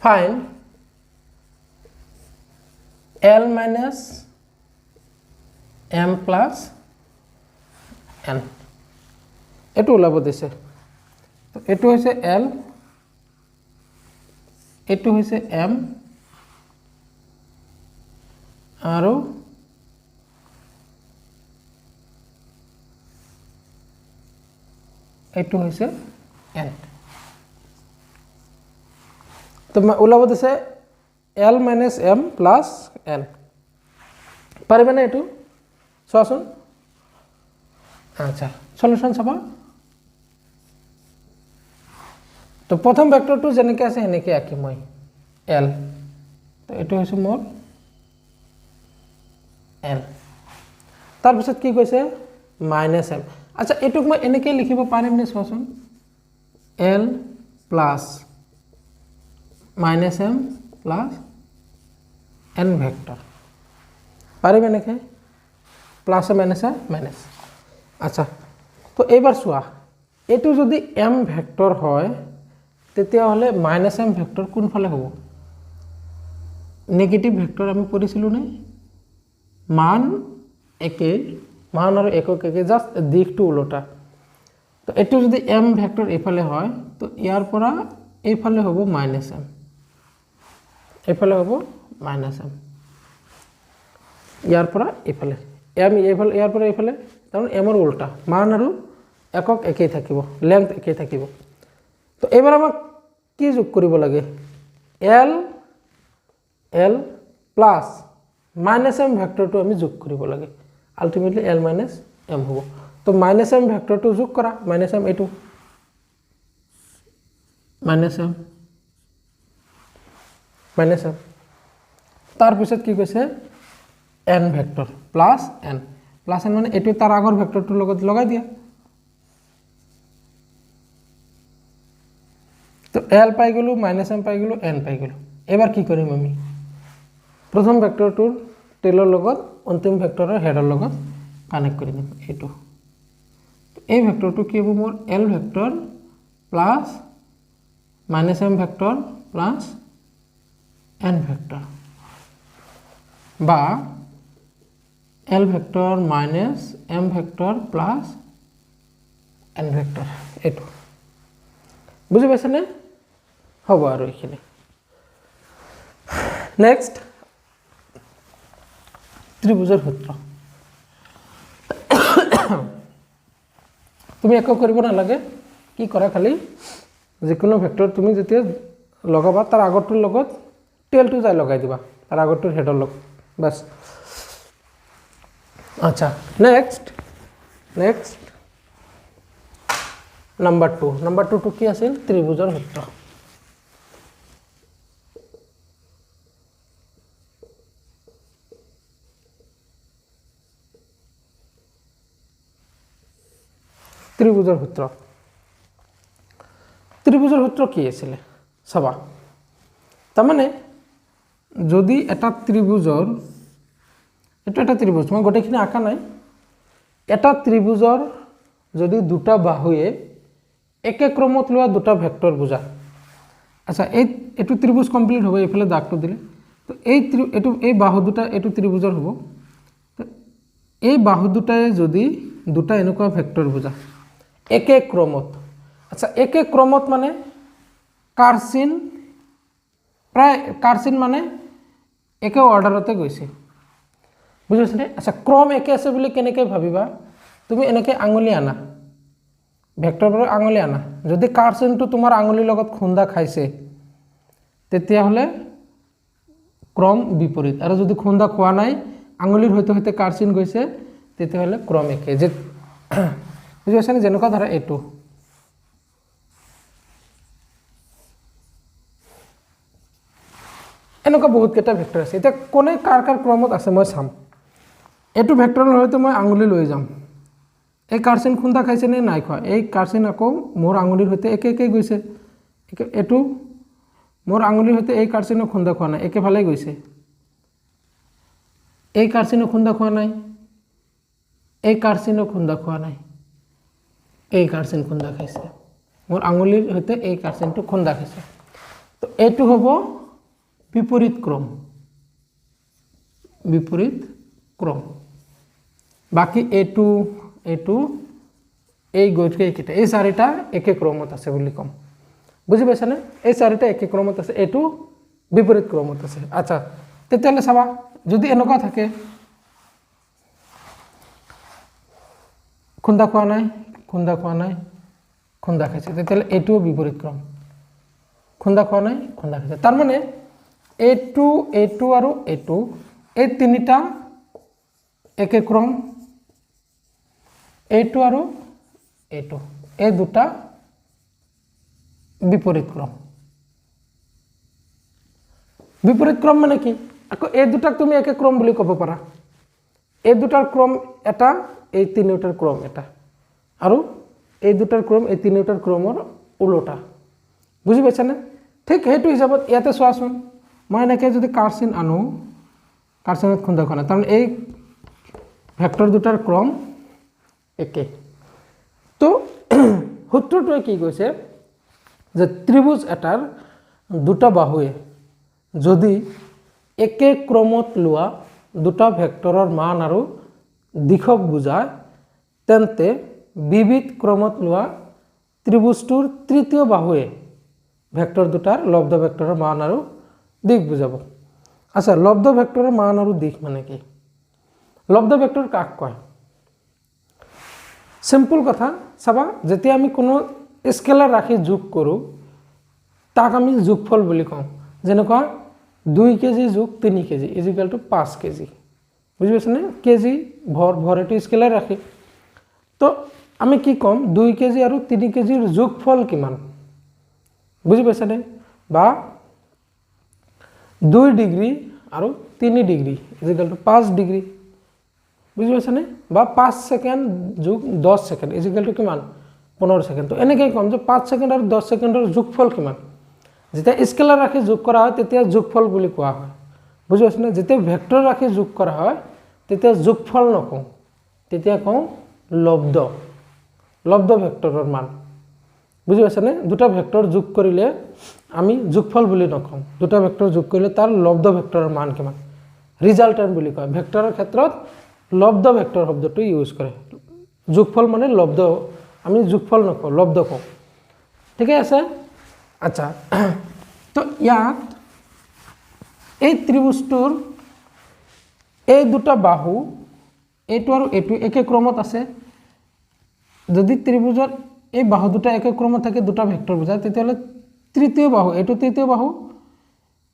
fine L minus M plus N এটো ওলাব দিছে তো এটো হৈছে L এটো হৈছে M আৰু এটো হৈছে N তো ওলাব দিছে L minus M plus N পাৰিবে না এটো চোৱাচোন আচ্ছা সলিউশন চাবা তো প্ৰথম ভেক্টৰটো যেনেকৈ আছে হেনেকৈ আঁকি মই L তো এটো হৈছে মোৰ L তাৰ পিছত কি কৈছে মাইনাস M আচ্ছা এটুক মই এনেকৈ লিখিব পাৰিম নে চোৱাচোন L plus minus M plus N vector পাৰিবে এনেকৈ প্লাস মাইনাস মাইনাস আচ্ছা তো এইবাৰ চোৱা এটো যদি M ভেক্টৰ হয় তেতিয়া হলে মাইনাস M ভেক্টৰ কোন ফালে হ'ব নেগেটিভ ভেক্টৰ আমি পঢ়িছিলো নে মান একে মান আৰু একক একে জাস্ট দিকটো উল্টা তো এটো যদি M ভেক্টৰ এফালে হয় তো ইয়াৰ পৰা এফালে হ'ব মাইনাস M এফালে হ'ব মাইনাস M ইয়াৰ পৰা এফালে M এফালে ইয়াৰ পৰা এফালে তাহলে M ৰ উল্টা মান আৰু একক একেই থাকিব লেংথ একেই থাকিব তো এবাৰ আমাক কি যোগ কৰিব লাগে L প্লাস মাইনাস M ভেক্টৰটো আমি যোগ কৰিব লাগে আলটিমেটলি L minus M হ'ব তো মাইনাস M ভেক্টৰটো যোগ কৰা মাইনাস M এটো মাইনাস M তাৰ পিছত কি কৈছে N ভেক্টৰ প্লাস N মানে এটো তাৰ আগৰ ভেক্টৰটোৰ লগত লগাই দিয়া তো L পাই গলো মাইনাস M পাই গলো N পাই গলো এবাৰ কি কৰিম আমি প্ৰথম ভেক্টৰটোৰ টেইলৰ লগত অন্তিম ভেক্টৰৰ হেডৰ লগত কানেক্ট কৰি দিম এটো এই ভেক্টৰটো কি হ'ব মোৰ L vector plus minus M vector plus N vector বা L vector minus M vector plus N vector এটো বুজি পাইছানে হ'ব আৰু এখিনি নেক্সট ত্ৰিভুজৰ সূত্ৰ তুমি একো কৰিব নালাগে কি কৰা খালি যিকোনো ভেক্টৰ তুমি যেতিয়া লগাবা তাৰ আগৰটোৰ লগত টেলটো যাই লগাই দিবা তাৰ আগৰটোৰ হেডৰ লগত বাস আচ্ছা নেক্সট নাম্বাৰ 2 কি আছিল ত্ৰিভুজৰ সূত্ৰ ত্ৰিভুজৰ সূত্ৰ কি আছিল চাবা তাৰ মানে যদি এটা ত্ৰিভুজৰ এটা ত্ৰিভুজ মই গোটেইখিনি আঁকা নাই এটা ত্ৰিভুজৰ যদি দুটা বাহুয়ে একে ক্ৰমত লোৱা দুটা ভেক্টৰ বুজা আচ্ছা এটো ত্রিভুজ কমপ্লিট হ'ব এফালে দাগটো দিলে তো এই বাহু দুটা এটো ত্ৰিভুজৰ হ'ব তো এই বাহু দুটায়ে যদি দুটা এনেকুৱা ভেক্টৰ বুজা একে ক্ৰমত আচ্ছা একে ক্ৰমত মানে কাৰ্চিন প্ৰায় কাৰ্চিন মানে একে অৰ্ডাৰতে গৈছে বুজিছনে আচ্ছা ক্ৰম একে আছে বুলি কেনেকৈ ভাবিবা তুমি এনেকৈ আঙুলি আনা ভেক্টৰবোৰ আঙুলি আনা যদি কাৰ্চিনটো তোমাৰ আঙুলিৰ লগত খুন্দা খাইছে তেতিয়া হলে ক্ৰম বিপৰীত আৰু যদি খুন্দা খোৱা নাই আঙুলিৰ হইতে হইতে কাৰ্চিন গৈছে তেতিয়া হলে ক্ৰম একে যে বুজিছনে যেনেকুৱা ধৰা এটো এনেকুৱা বহুত কেইটা ভেক্টৰ আছে এটা কোনে কাৰ ক্ৰমত আছে মই চাম এটো ভেক্টৰৰ হইতে মই আঙুলি লৈ যাম এই কাৰ্চিন খুন্দা খাইছে নে নাই খোৱা এই কাৰ্চিন আকৌ মোৰ আঙুলিৰ হইতে একে গৈছে এটো মোৰ আঙুলিৰ হইতে এই কাৰ্চিন খুন্দা খোৱা নাই একে ভালে গৈছে এই কাৰ্চিন খুন্দা খোৱা নাই এই কাৰ্চিন খুন্দা খোৱা নাই এই কাৰ্চিন খুন্দা খাইছে মোৰ আঙুলিৰ হইতে এই কাৰ্চিনটো খুন্দা খাইছে তো এইটো হ'ব বিপৰীত ক্ৰম, বিপৰীত ক্ৰম। বাকী এইটো এইটো এই গতিকে এইকেইটা এই চাৰিটা একে ক্ৰমত আছে বুলি ক'ম। বুজি পাইছানে? এই চাৰিটা একে ক্ৰমত আছে, এইটো বিপৰীত ক্ৰমত আছে। আচ্ছা, তেতিয়াহ'লে চাবা যদি এনেকুৱা থাকে, খুন্দা খোৱা নাই, খুন্দা খোৱা নাই, খুন্দা খাইছে, তেতিয়াহ'লে এইটোও বিপৰীত ক্ৰম। খুন্দা খোৱা নাই, খুন্দা খাইছে, তাৰমানে এইটো এইটো আৰু এইটো এই তিনিটা একে ক্ৰম, এইটো আৰু এইটো এই দুটা বিপৰীত ক্ৰম। বিপৰীত ক্ৰম মানে কি? আকৌ এই দুটাক তুমি একে ক্ৰম বুলি ক'ব পাৰা। এই দুটাৰ ক্ৰম এটা, এই তিনিওটাৰ ক্ৰম এটা, আৰু এই দুটাৰ ক্ৰম এই তিনিওটাৰ ক্ৰমৰ ওলোটা। বুজি পাইছানে? ঠিক সেইটো হিচাপত ইয়াতে চোৱাচোন, মই এনেকৈ যদি কাৰচিন আনো, কাৰচিনত খুন্দা খোৱা নাই, তাৰমানে এই ভেক্টৰ দুটাৰ ক্ৰম একে। তো সূত্ৰটোৱে কি কৈছে যে ত্ৰিভুজ এটাৰ দুটা বাহুৱে যদি একে ক্ৰমত লোৱা দুটা ভেক্টৰৰ মান আৰু দিশক বুজায়, তেন্তে বিবিধ ক্ৰমত লোৱা ত্ৰিভুজটোৰ তৃতীয় বাহুৱে ভেক্টৰ দুটাৰ লব্ধ ভেক্টৰৰ মান আৰু দিশ বুজাব। আচ্ছা, লব্ধ ভেক্টৰৰ মান আৰু দিশ মানে কি? লব্ধ ভেক্টৰ কাক কয়? সিম্পল কথা চাবা, যেতিয়া আমি কোনো স্কেলাৰ ৰাশি যোগ কৰোঁ তাক আমি যোগফল বুলি কওঁ। যেনেকুৱা 2 কেজি যোগ 3 কেজি ইজিকেল টু 5 কেজি। বুজি পাইছেনে? কেজি ভৰ এইটো স্কেলাৰ ৰাশি। তো আমি কি ক'ম? 2 কেজি আৰু 3 কেজিৰ যোগফল কিমান? বুজি পাইছানে? বা 2 ডিগ্ৰী আৰু 3 ডিগ্ৰী ইজিকেল টু 5 ডিগ্ৰী। বুজি পাইছানে? বা 5 ছেকেণ্ড যোগ 10 ছেকেণ্ড ইজিকেল টু কিমান? 15 ছেকেণ্ড। তো এনেকৈ ক'ম যে 5 ছেকেণ্ড আৰু 10 ছেকেণ্ডৰ যোগফল কিমান? যেতিয়া স্কেলাৰ ৰাশি যোগ কৰা হয় তেতিয়া যোগফল বুলি কোৱা হয়। বুজি পাইছানে? যেতিয়া ভেক্টৰ ৰাশি যোগ কৰা হয় তেতিয়া যোগফল নকওঁ, তেতিয়া কওঁ লব্ধ, লব্ধ ভেক্টৰৰ মান। বুজি পাইছানে? দুটা ভেক্টৰ যোগ কৰিলে আমি যোগফল বুলি নকওঁ, দুটা ভেক্টৰ যোগ কৰিলে তাৰ লব্ধ ভেক্টৰৰ মান কিমান, ৰিজাল্টেণ্ট বুলি কয়। ভেক্টৰৰ ক্ষেত্ৰত লব্ধ ভেক্টৰ শব্দটো ইউজ কৰে। যোগফল মানে লব্ধ, আমি যোগফল নকওঁ, লব্ধ কওঁ। ঠিকে আছে? আচ্ছা, তো ইয়াত এই ত্ৰিভুজটোৰ এই দুটা বাহু, এইটো আৰু এইটো একে ক্ৰমত আছে। যদি ত্ৰিভুজৰ এই বাহু দুটা একে ক্ৰমত থাকে, দুটা ভেক্টৰ বুজায়, তেতিয়াহ'লে তৃতীয় বাহু, এইটো তৃতীয় বাহু,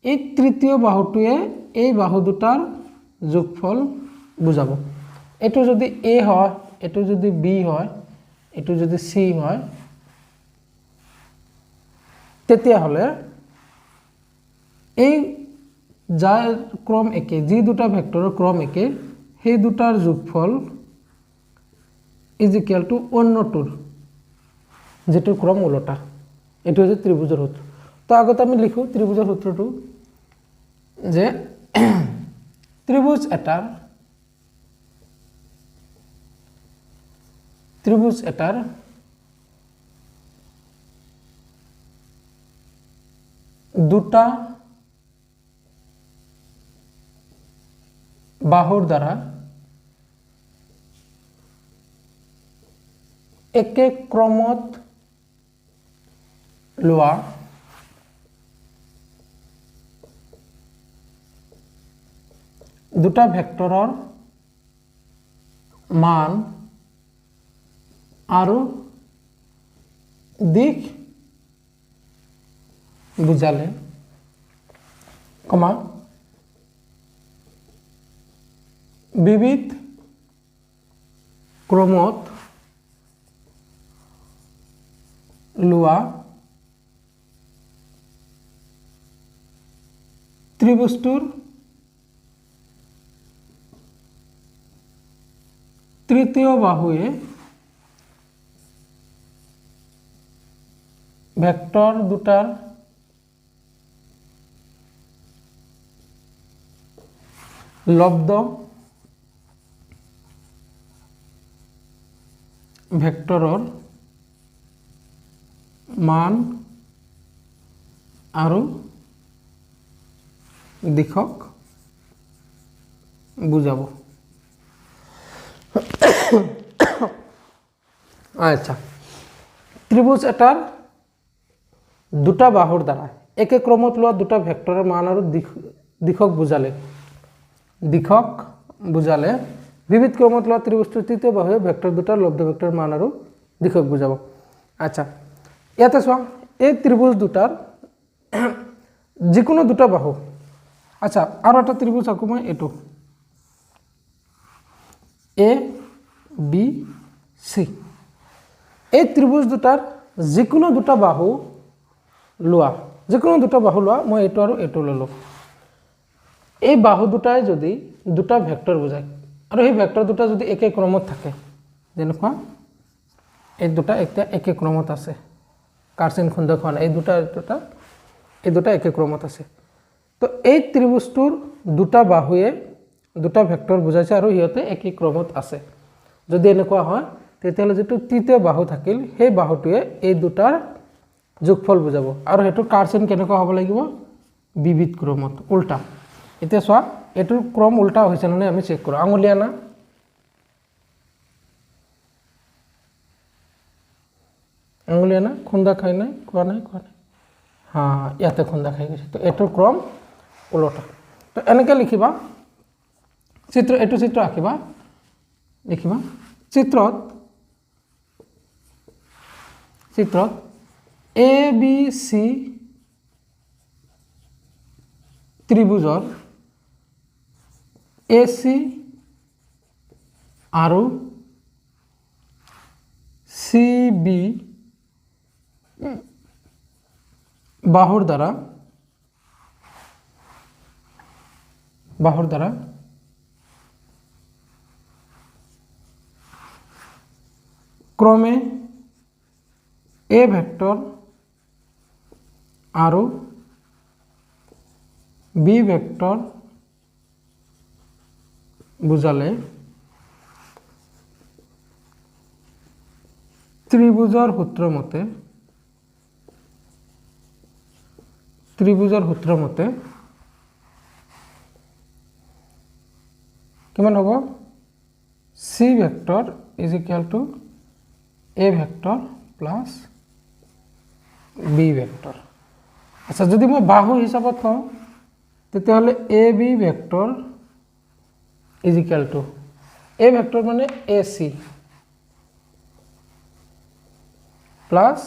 এই তৃতীয় বাহুটোৱে এই বাহু দুটাৰ যোগফল বুজাব। এইটো যদি এ হয়, এইটো যদি বি হয়, এইটো যদি চি হয়, তেতিয়াহ'লে এই যাৰ ক্ৰম একে, যি দুটা ভেক্টৰৰ ক্ৰম একে, সেই দুটাৰ যোগফল ইজিকেল টু অন্যটোৰ যেটো ক্ৰম ওলোটা। এইটো হৈছে ত্ৰিভুজৰ সূত্ৰ। তো আগতে আমি লিখোঁ ত্ৰিভুজৰ সূত্ৰটো, যে ত্ৰিভুজ এটাৰ দুটা বাহুৰ দ্বাৰা একে ক্ৰমত লোৱা দুটা ভেক্টৰৰ মান আৰু দিশ বুজালে, কমা বিবিধ ক্ৰমত লোৱা ত্ৰিভুজটোৰ তৃতীয় বাহুৱে ভেক্টৰ দুটাৰ লব্ধ ভেক্টৰৰ মান আৰু দিশক বুজাব। আচ্ছা, ত্ৰিভুজ এটাৰ দুটা বাহুৰ দ্বাৰা একে ক্ৰমত লোৱা দুটা ভেক্টৰৰ মান আৰু দিশক বুজালে বিবিধ ক্ৰমত লোৱা ত্ৰিভুজটোৰ তৃতীয় বাহুৱে ভেক্টৰ দুটাৰ লব্ধ ভেক্টৰৰ মান আৰু দিশক বুজাব। আচ্ছা, ইয়াতে চোৱা, এই ত্ৰিভুজ দুটাৰ যিকোনো দুটা বাহু। আচ্ছা, আৰু এটা ত্ৰিভুজ আকো মই এইটো এ বি চি। এই ত্ৰিভুজ দুটাৰ যিকোনো দুটা বাহু লোৱা, মই এইটো আৰু এইটো ল'লোঁ। এই বাহু দুটাই যদি দুটা ভেক্টৰ বুজায় আৰু সেই ভেক্টৰ দুটা যদি একে ক্ৰমত থাকে, যেনেকুৱা এই দুটা এতিয়া একে ক্ৰমত আছে, কাৰ্চিন খুন্দা খোৱা নাই, এই দুটা একে ক্ৰমত আছে। তো এই ত্ৰিভুজটোৰ দুটা বাহুৱে দুটা ভেক্টৰ বুজাইছে আৰু সিহঁতে একে ক্ৰমত আছে। যদি এনেকুৱা হয় তেতিয়াহ'লে যিটো তৃতীয় বাহু থাকিল সেই বাহুটোৱে এই দুটাৰ যোগফল বুজাব আৰু সেইটো কাৰ্চিন কেনেকুৱা হ'ব লাগিব, বিবিধ ক্ৰমত, উল্টা। এতিয়া চোৱা, এইটোৰ ক্ৰম উল্টা হৈছে নে আমি চেক কৰোঁ। আঙুলি আনা, খুন্দা খাই নাই, খোৱা নাই, ইয়াতে খুন্দা খাই গৈছে। তো এইটোৰ ক্ৰম ওলোটা। তো এনেকৈ লিখিবা, এইটো চিত্ৰ আঁকিবা, লিখিবা চিত্ৰত এ বি চি ত্ৰিভুজৰ এ চি আৰু চি বি বাহুৰ দ্বাৰা ক্ৰমে এ ভেক্টৰ আৰু বি ভেক্টৰ বুজালে ত্ৰিভুজৰ সূত্ৰ মতে কিমান হ'ব, C vector is equal to A vector plus B vector. আচ্ছা, যদি মই বাহু হিচাপত কওঁ তেতিয়াহ'লে A B vector is equal to A vector মানে A C plus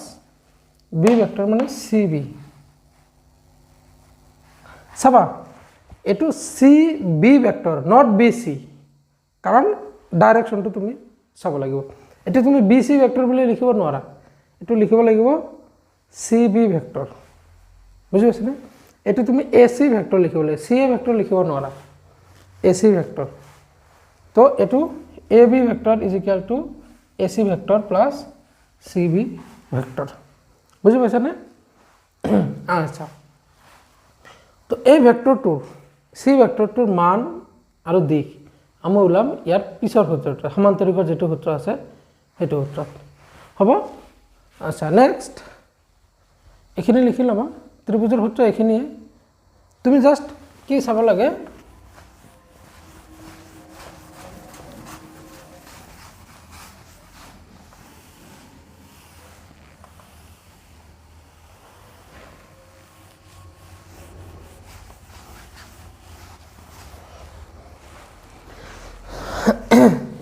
B vector মানে চি বি। চাবা, এইটো C B vector, not B C, কাৰণ ডাইৰেকশ্যনটো তুমি চাব লাগিব। এতিয়া তুমি বি চি ভেক্টৰ বুলি লিখিব নোৱাৰা, এইটো লিখিব লাগিব চি বি ভেক্টৰ, বুজি পাইছেনে? এইটো তুমি এ চি ভেক্টৰ লিখিব লাগিব, চি এ ভেক্টৰ লিখিব নোৱাৰা, এ চি ভেক্টৰ। তো এইটো A B vector is equal to A C vector plus C B vector, বুজি পাইছেনে? আচ্ছা, তো এই ভেক্টৰটোৰ চি ভেক্টৰটোৰ মান আৰু দিশ আমি ওলাম ইয়াৰ পিছৰ সূত্ৰটো, সমান্তৰিকৰ যিটো সূত্ৰ আছে সেইটো সূত্ৰত হ'ব। আচ্ছা, নেক্সট এইখিনি লিখি ল'বা, ত্ৰিভুজৰ সূত্ৰ এইখিনিয়ে। তুমি জাষ্ট কি চাব লাগে,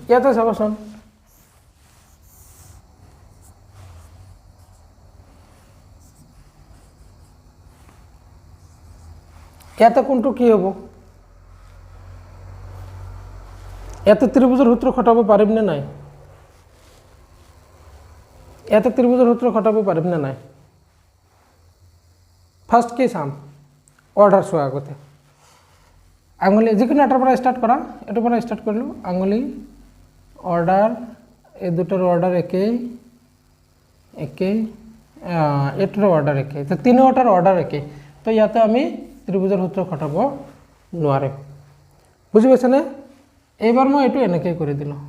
ইয়াতে চাবচোন, ইয়াতে কোনটো কি হ'ব, ইয়াতে ত্ৰিভুজৰ সূত্ৰ খটাব পাৰিম নে নাই, ইয়াতে ত্ৰিভুজৰ সূত্ৰ খটাব পাৰিম নে নাই? ফাৰ্ষ্ট কি চাম, অৰ্ডাৰ চোৱা আগতে। আঙুলি যিকোনো এটাৰ পৰা ষ্টাৰ্ট কৰা, এইটোৰ পৰা ষ্টাৰ্ট কৰিলোঁ, আঙুলি অৰ্ডাৰ, এই দুটাৰ অৰ্ডাৰ একেই, এইটোৰ অৰ্ডাৰ একেই, তো তিনিওটাৰ অৰ্ডাৰ একেই। তো ইয়াতে আমি ত্ৰিভুজৰ সূত্ৰ খটাব নোৱাৰিম, বুজি পাইছেনে? এইবাৰ মই এইটো এনেকৈ কৰি দিলোঁ,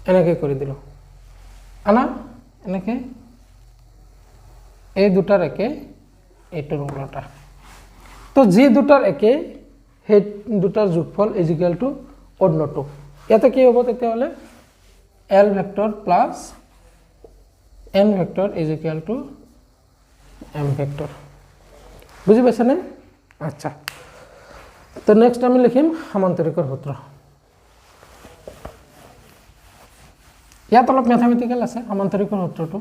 এনেকৈ কৰি দিলোঁ, আনা এনেকৈ এই দুটাৰ একে এইটোৰ ওলোটা তো যি দুটাৰ একে সেই দুটাৰ যোগফল ইজ ইকুৱেল টু অন্য টু ইয়াতে কি হ'ব তেতিয়াহ'লে L vector plus N vector is equal two M vector বুজি পাইছানে আচ্ছা তো নেক্সট আমি লিখিম সামান্তৰিকৰ সূত্ৰ ইয়াত অলপ ম্যাথমেটিক্যাল আছে সামান্তৰিকৰ সূত্ৰটো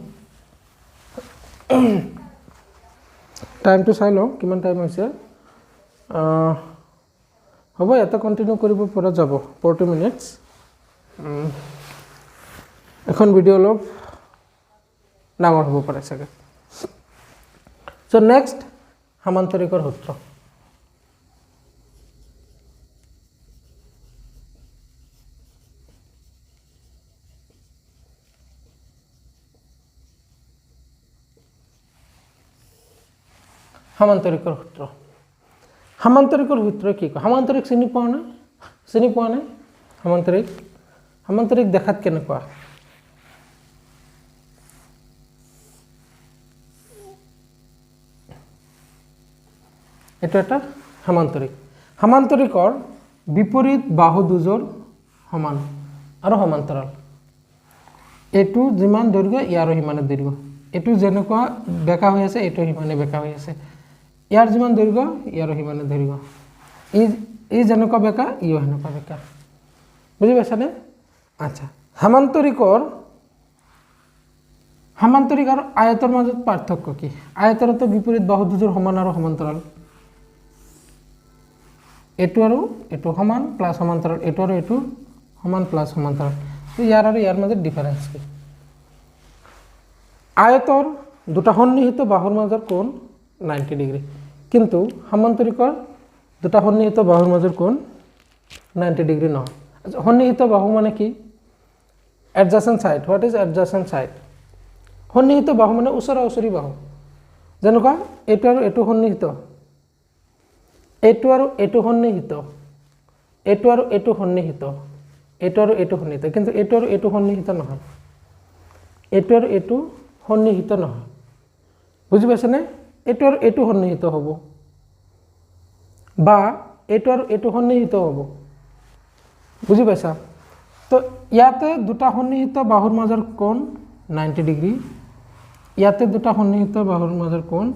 টাইমটো চাই লওঁ কিমান টাইম হৈছে হ'ব ইয়াতে কন্টিনিউ কৰিব পৰা যাব 40 মিনিটছ এখন ভিডিও অলপ ডাঙৰ হ'ব পাৰে চাগে সো নেক্সট সামান্তৰিকৰ সূত্ৰ সামান্তৰিকৰ সূত্ৰ সামান্তৰিকৰ সূত্ৰ কি কয় সামান্তৰিক চিনি পোৱা নাই সামান্তৰিক দেখাত কেনেকুৱা এটা এটা সামান্তৰিকৰ বিপৰীত বাহু দুজোৰ সমান আৰু সমান্তৰাল এটো যিমান দৈৰ্ঘ্য ইয়াৰো সিমানে দৈৰ্ঘ্য এটো যেনেকুৱা বেকা হৈ আছে এটো সিমানে বেকা হৈ আছে ইয়াৰ যিমান দৈৰ্ঘ্য ইয়াৰো সিমানে দৈৰ্ঘ্য এই যেনেকুৱা বেকা ইও হেনেকুৱা বেকা বুজি পাইছানে আচ্ছা সামান্তৰিক আৰু আয়তৰ মাজত পাৰ্থক্য কি আয়তৰতো বিপৰীত বাহু দুজোৰ সমান আৰু সমান্তৰাল এটো আৰু এটো সমান প্লাস সমান্তৰাল এটো আৰু এটো সমান প্লাস সমান্তৰাল তো ইয়াৰ আৰু ইয়াৰ মাজত ডিফাৰেন্স কি আয়তৰ দুটা সন্নিহিত বাহুৰ মাজৰ কোণ 90 ডিগ্ৰী কিন্তু সামান্তৰিকৰ দুটা সন্নিহিত বাহুৰ মাজৰ কোণ 90 ডিগ্ৰী নহয় সন্নিহিত বাহু মানে কি adjacent side what is adjacent side সন্নিহিত বাহু মানে ওচৰা-ওচৰি বাহু যেনেকুৱা এটো আৰু এটো সন্নিহিত এটো আৰু এটো সন্নিহিত এটো আৰু এটো সন্নিহিত এটো আৰু এটো সন্নিহিত কিন্তু এটো আৰু এটো সন্নিহিত নহয় এটো আৰু এটো সন্নিহিত নহয় বুজি পাইছানে এটো আৰু এটো সন্নিহিত হ'ব বা এটো আৰু এটো সন্নিহিত হ'ব বুজি পাইছা তো ইয়াতে দুটা সন্নিহিত বাহুৰ মাজৰ কোণ 90 ডিগ্ৰী ইয়াতে দুটা সন্নিহিত বাহুৰ মাজৰ কোণ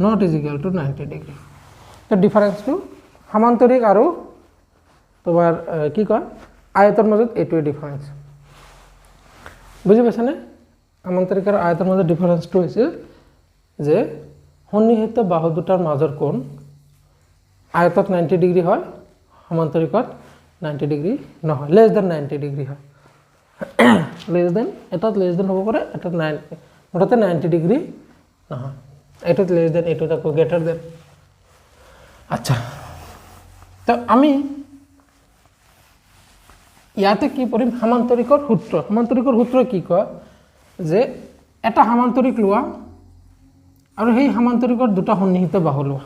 not is equal to 90 degree তো ডিফাৰেন্সটো সামান্তৰিক আৰু তোমাৰ কি কয় আয়তৰ মাজত এটোৱে ডিফাৰেন্স বুজি পাইছানে সামান্তৰিক আৰু আয়তৰ মাজত ডিফাৰেন্সটো হৈছে যে সন্নিহিত বাহু দুটাৰ মাজৰ কোণ আয়তত 90 ডিগ্ৰী হয় সমান্তৰিকত 90 ডিগ্ৰী নহয় লেস দেন 90 ডিগ্ৰী হয় লেস দেন এটাত লেস দেন হ'ব পাৰে এটাত 90 ওটাতে 90 ডিগ্ৰী নহয় এটাত লেস দেন এটাত আকৌ গ্ৰেটাৰ দেন আচ্ছা তো আমি ইয়াতে কি পঢ়িম সামান্তৰিকৰ সূত্ৰ কি কয় যে এটা সামান্তৰিক লোৱা আৰু সেই সামান্তৰিকৰ দুটা সন্নিহিত বাহু লোৱা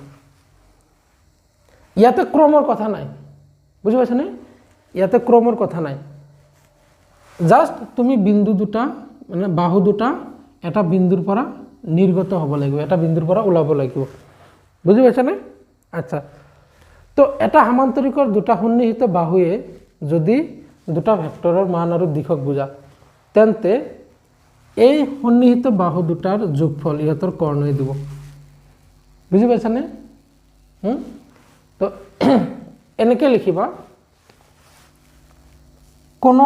ইয়াতে ক্ৰমৰ কথা নাই বুজি পাইছানে ইয়াতে ক্ৰমৰ কথা নাই জাস্ট তুমি বিন্দু দুটা মানে বাহু দুটা এটা বিন্দুৰ পৰা নিৰ্গত হ'ব লাগিব এটা বিন্দুৰ পৰা ওলাব লাগিব বুজি পাইছানে আচ্ছা তো এটা সামান্তৰিকৰ দুটা সন্নিহিত বাহুৱে যদি দুটা ভেক্টৰৰ মান আৰু দিশক বুজা তেন্তে এই সন্নিহিত বাহু দুটাৰ যোগফল ইহতৰ কৰ্ণই দিব বুজি পাইছানে তো এনেকে লিখিবা কোনো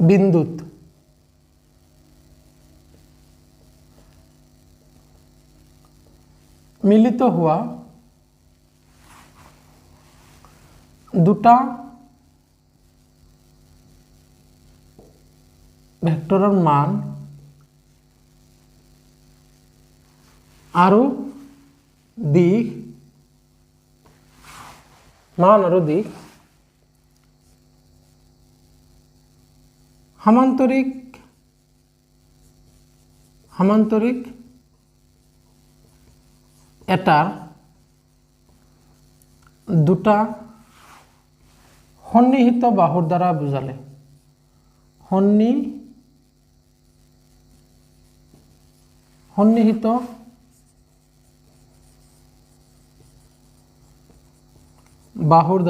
বিন্দুত মিলিত হোৱা দুটা ভেক্টৰৰ মান আৰু দিশ সামান্তৰিক এটাৰ দুটা সন্নিহিত বাহুৰ দ্বাৰা বুজালে সন্নিহিত সন্নিহিত বাহুৰ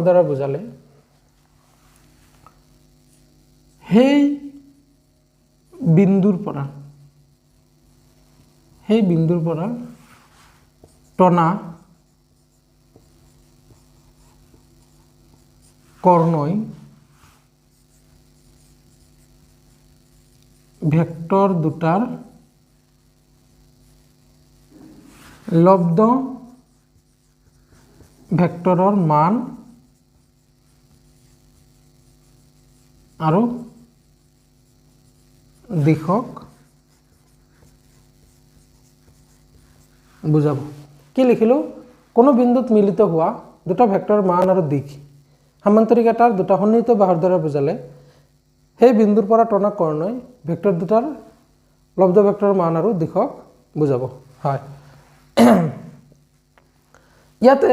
দ্বাৰা বুজালে সেই বিন্দুৰ পৰা টনা কৰ্ণই ভেক্টৰ দুটাৰ লব্ধ ভেক্টৰৰ মান আৰু দিশক বুজাব। কি লিখিলোঁ? কোনো বিন্দুত মিলিত হোৱা দুটা ভেক্টৰৰ মান আৰু দিশ সামান্তৰিক এটাৰ দুটা সন্নিহিত বাহুৰ দ্বাৰা বুজালে সেই বিন্দুৰ পৰা টনা কৰ্ণই ভেক্টৰ দুটাৰ লব্ধ ভেক্টৰৰ মান আৰু দিশক বুজাব। হয়, ইয়াতে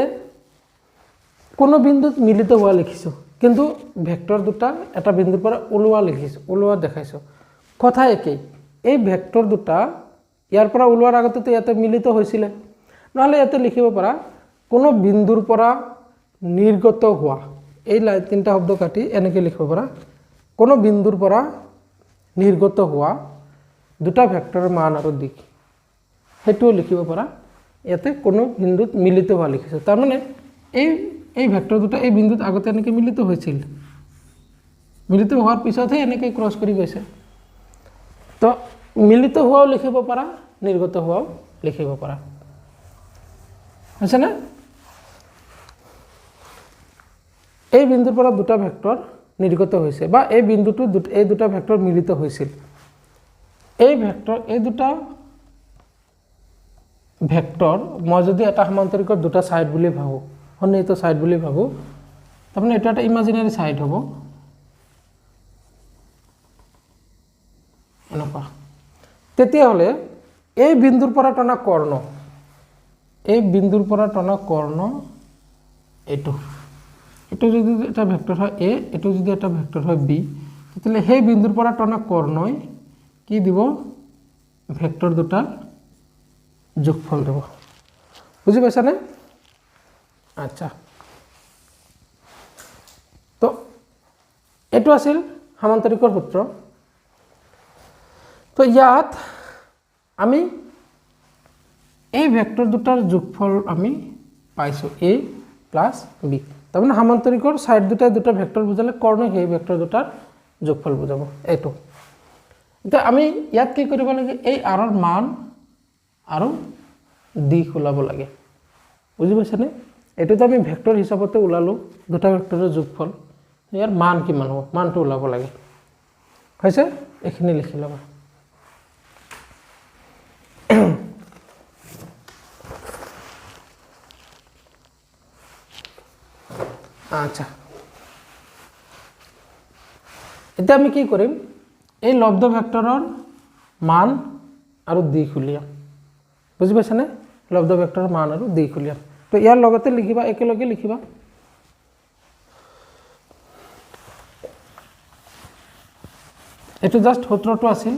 কোনো বিন্দুত মিলিত হোৱা লিখিছোঁ, কিন্তু ভেক্টৰ দুটা এটা বিন্দুৰ পৰা ওলোৱা দেখাইছোঁ। কথা একেই, এই ভেক্টৰ দুটা ইয়াৰ পৰা ওলোৱাৰ আগতেতো ইয়াতে মিলিত হৈছিলে, নহ'লে ইয়াতে লিখিব পাৰা কোনো বিন্দুৰ পৰা নিৰ্গত হোৱা, এই তিনিটা শব্দ কাটি এনেকৈ লিখিব পাৰা কোনো বিন্দুৰ পৰা নিৰ্গত হোৱা দুটা ভেক্টৰৰ মান আৰু দিশ, সেইটোও লিখিব পাৰা। ইয়াতে কোনো বিন্দুত মিলিত হোৱা লিখিছোঁ, তাৰমানে এই ভেক্টৰ দুটা এই বিন্দুত আগতে এনেকৈ মিলিত হৈছিল, মিলিত হোৱাৰ পিছতহে এনেকৈ ক্ৰছ কৰি গৈছে। তো মিলিত হোৱাও লিখিব পাৰা, নিৰ্গত হোৱাও লিখিব পাৰা, হৈছেনে? এই বিন্দুৰ পৰা দুটা ভেক্টৰ নিৰ্গত হৈছে বা এই বিন্দুটো এই দুটা ভেক্টৰ মিলিত হৈছিল। এই দুটা ভেক্টৰ মই যদি এটা সমান্তৰিকৰ দুটা ছাইড বুলি ভাবোঁ, সন্নিহিত ছাইড বুলি ভাবোঁ, তাৰমানে এইটো এটা ইমাজিনাৰী ছাইড হ'ব এনেকুৱা। তেতিয়াহ'লে এই বিন্দুৰ পৰা টনা কৰ্ণ, এইটো যদি এটা ভেক্টৰ হয় এ, এইটো যদি এটা ভেক্টৰ হয় বি, তেতিয়াহ'লে সেই বিন্দুৰ পৰা টনা কৰ্ণই কি দিব? ভেক্টৰ দুটাৰ যোগফল দিব। বুজি পাইছানে? আচ্ছা, তো এইটো আছিল সামান্তৰিকৰ সূত্ৰ। তো ইয়াত আমি এই ভেক্টৰ দুটাৰ যোগফল আমি পাইছোঁ a প্লাছ বি, তাৰমানে সামান্তৰিকৰ ছাইড দুটা ভেক্টৰ বুজালে কৰ্ণই সেই ভেক্টৰ দুটাৰ যোগফল বুজাব। এইটো এতিয়া আমি ইয়াত কি কৰিব লাগে? এই আৰৰ মান আৰু দিশ ওলাব লাগে। বুজি পাইছেনে? এইটোতো আমি ভেক্টৰ হিচাপতে ওলালোঁ দুটা ভেক্টৰৰ যোগফল, ইয়াৰ মান কিমান হ'ব মানটো ওলাব লাগে। হৈছে? এইখিনি লিখি ল'বা। আচ্ছা, এতিয়া আমি কি কৰিম? এই লব্ধ ভেক্টৰৰ মান আৰু দিশ উলিয়াম। বুজি পাইছানে? লব্ধ ভেক্টৰৰ মান আৰু দিশ উলিয়াম। তো ইয়াৰ লগতে লিখিবা, একেলগে লিখিবা। এইটো জাষ্ট সূত্ৰটো আছিল।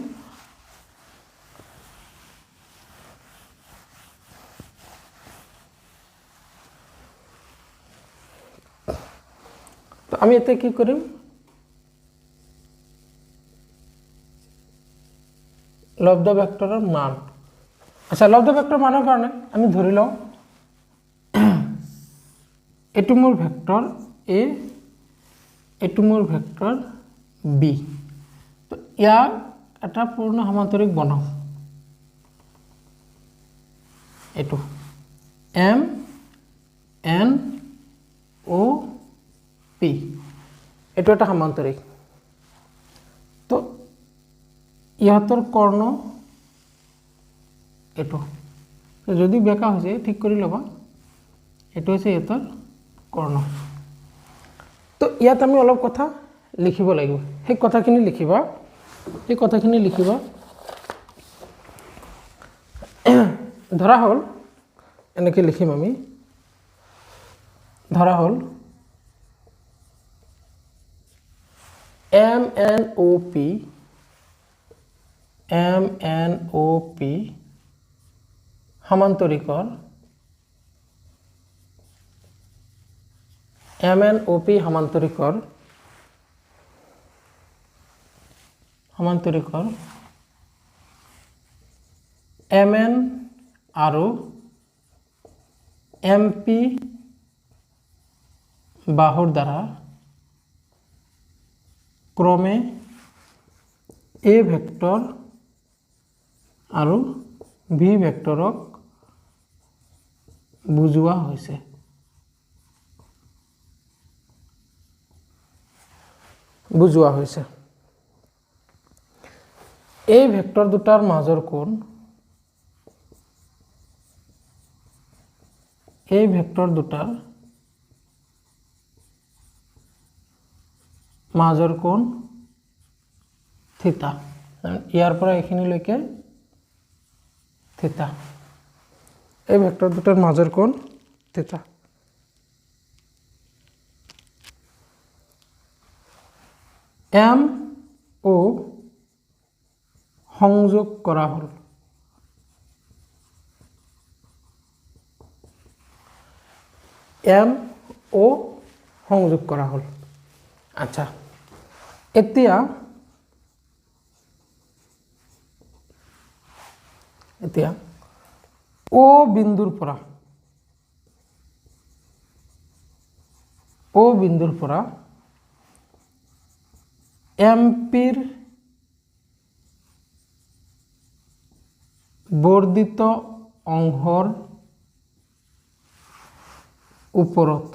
তো আমি এতিয়া কি কৰিম? লব্ধ ভেক্টৰৰ মান, আচ্ছা লব্ধ ভেক্টৰ মানৰ কাৰণে আমি ধৰি লওঁ এইটো মোৰ ভেক্টৰ এ, এইটো মোৰ ভেক্টৰ বি। তো ইয়াক এটা পূৰ্ণ সমান্তৰিক বনাওঁ। এইটো এম এন অ' পি, এইটো এটা সমান্তৰিক। তো ইহঁতৰ কৰ্ণ এইটো, যদি বেকা হৈছে ঠিক কৰি ল'বা, এইটো হৈছে ইহঁতৰ কৰ্ণ। তো ইয়াত আমি অলপ কথা লিখিব লাগিব, সেই কথাখিনি লিখিবা। ধৰা হ'ল এনেকৈ লিখিম আমি, ধৰা হ'ল MNOP সমান্তৰিকৰ MNOP সমান্তৰিকৰ MN আৰু MP বাহুৰ দ্বাৰা ক্ৰমে A ভেক্টৰ আৰু B ভেক্টৰক বুজোৱা হৈছে। এই ভেক্টৰ দুটাৰ মাজৰ কোণ থিতা, ইয়াৰ পৰা এইখিনিলৈকে থিতা। এই ভেক্টৰ দুটাৰ মাজৰ কোণ থিতা। M O সংযোগ কৰা হ'ল। আচ্ছা, এতিয়া O বিন্দুৰ পৰা MPৰ বৰ্ধিত অংশৰ ওপৰত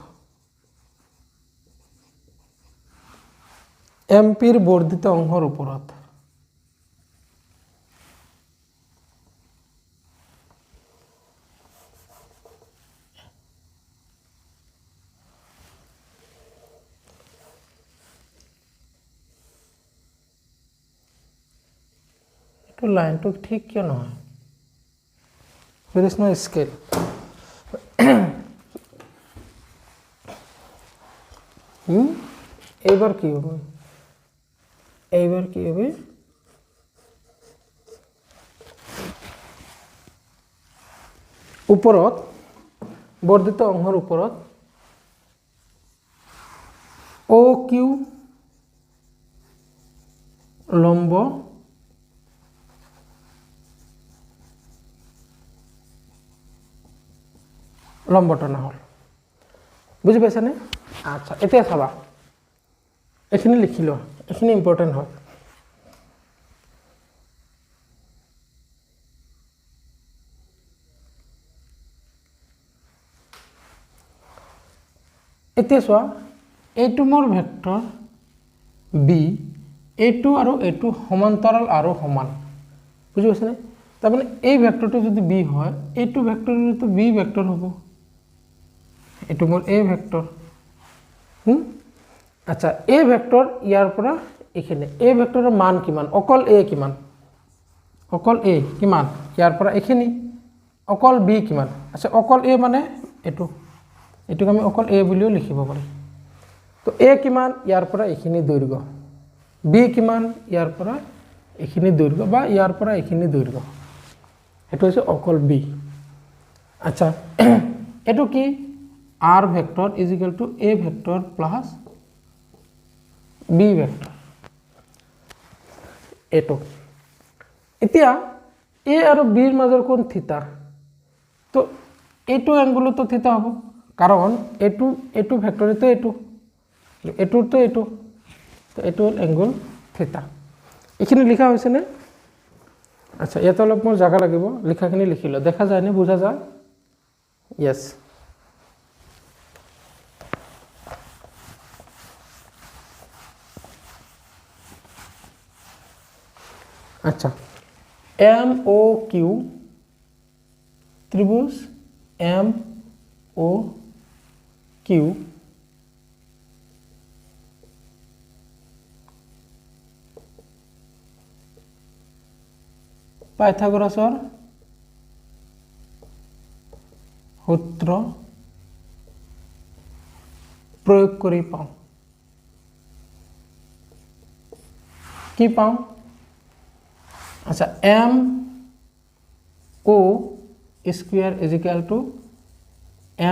লাইনটো ঠিক কিয় নহয়? There is no scale. এইবাৰ কি হবে? ওপৰত বৰ্ধিত অংশৰ ওপৰত OQ লম্ব টনা হ'ল। বুজি পাইছানে? আচ্ছা, এতিয়া চাবা, এইখিনি লিখি লোৱা, এইখিনি ইম্পৰ্টেণ্ট হয়। এতিয়া চোৱা, এইটো মোৰ ভেক্টৰ B, এইটো আৰু এইটো সমান্তৰাল আৰু সমান। বুজি পাইছানে? তাৰমানে এই ভেক্টৰটো যদি B হয়, এইটো ভেক্টৰটো B ভেক্টৰ হ'ব। এইটো মোৰ A ভেক্টৰ। আচ্ছা, A ভেক্টৰ ইয়াৰ পৰা এইখিনি। A ভেক্টৰৰ মান কিমান? অকল A কিমান? ইয়াৰ পৰা এইখিনি। অকল B কিমান? আচ্ছা, অকল A মানে এইটোক আমি অকল A বুলিও লিখিব পাৰি। তো A কিমান? ইয়াৰ পৰা এইখিনি দৈৰ্ঘ্য। B কিমান? ইয়াৰ পৰা এইখিনি দৈৰ্ঘ্য বা ইয়াৰ পৰা এইখিনি দৈৰ্ঘ্য। এইটো হৈছে অকল B। আচ্ছা, এইটো কি? R vector is equal two A vector plus B vector. এইটো এতিয়া A আৰু B ৰ মাজৰ কোণ থিতা। তো এইটো এংগুলতো থিতা হ'ব, কাৰণ এইটো ভেক্টৰটো এইটোতো এইটো, তো এইটো হ'ল এংগুল থিতা। এইখিনি লিখা হৈছেনে? আচ্ছা, ইয়াতে অলপ মোৰ জাগা লাগিব, লিখাখিনি লিখি লওঁ। দেখা যায়নে? বুজা যায়? য়েছ। আচ্ছা, MOQ ত্রিভুজ MOQ পাইথাগোৰাসৰ সূত্ৰ প্ৰয়োগ কৰি পাওঁ। কি পাওঁ আচ্ছা M O square is equal to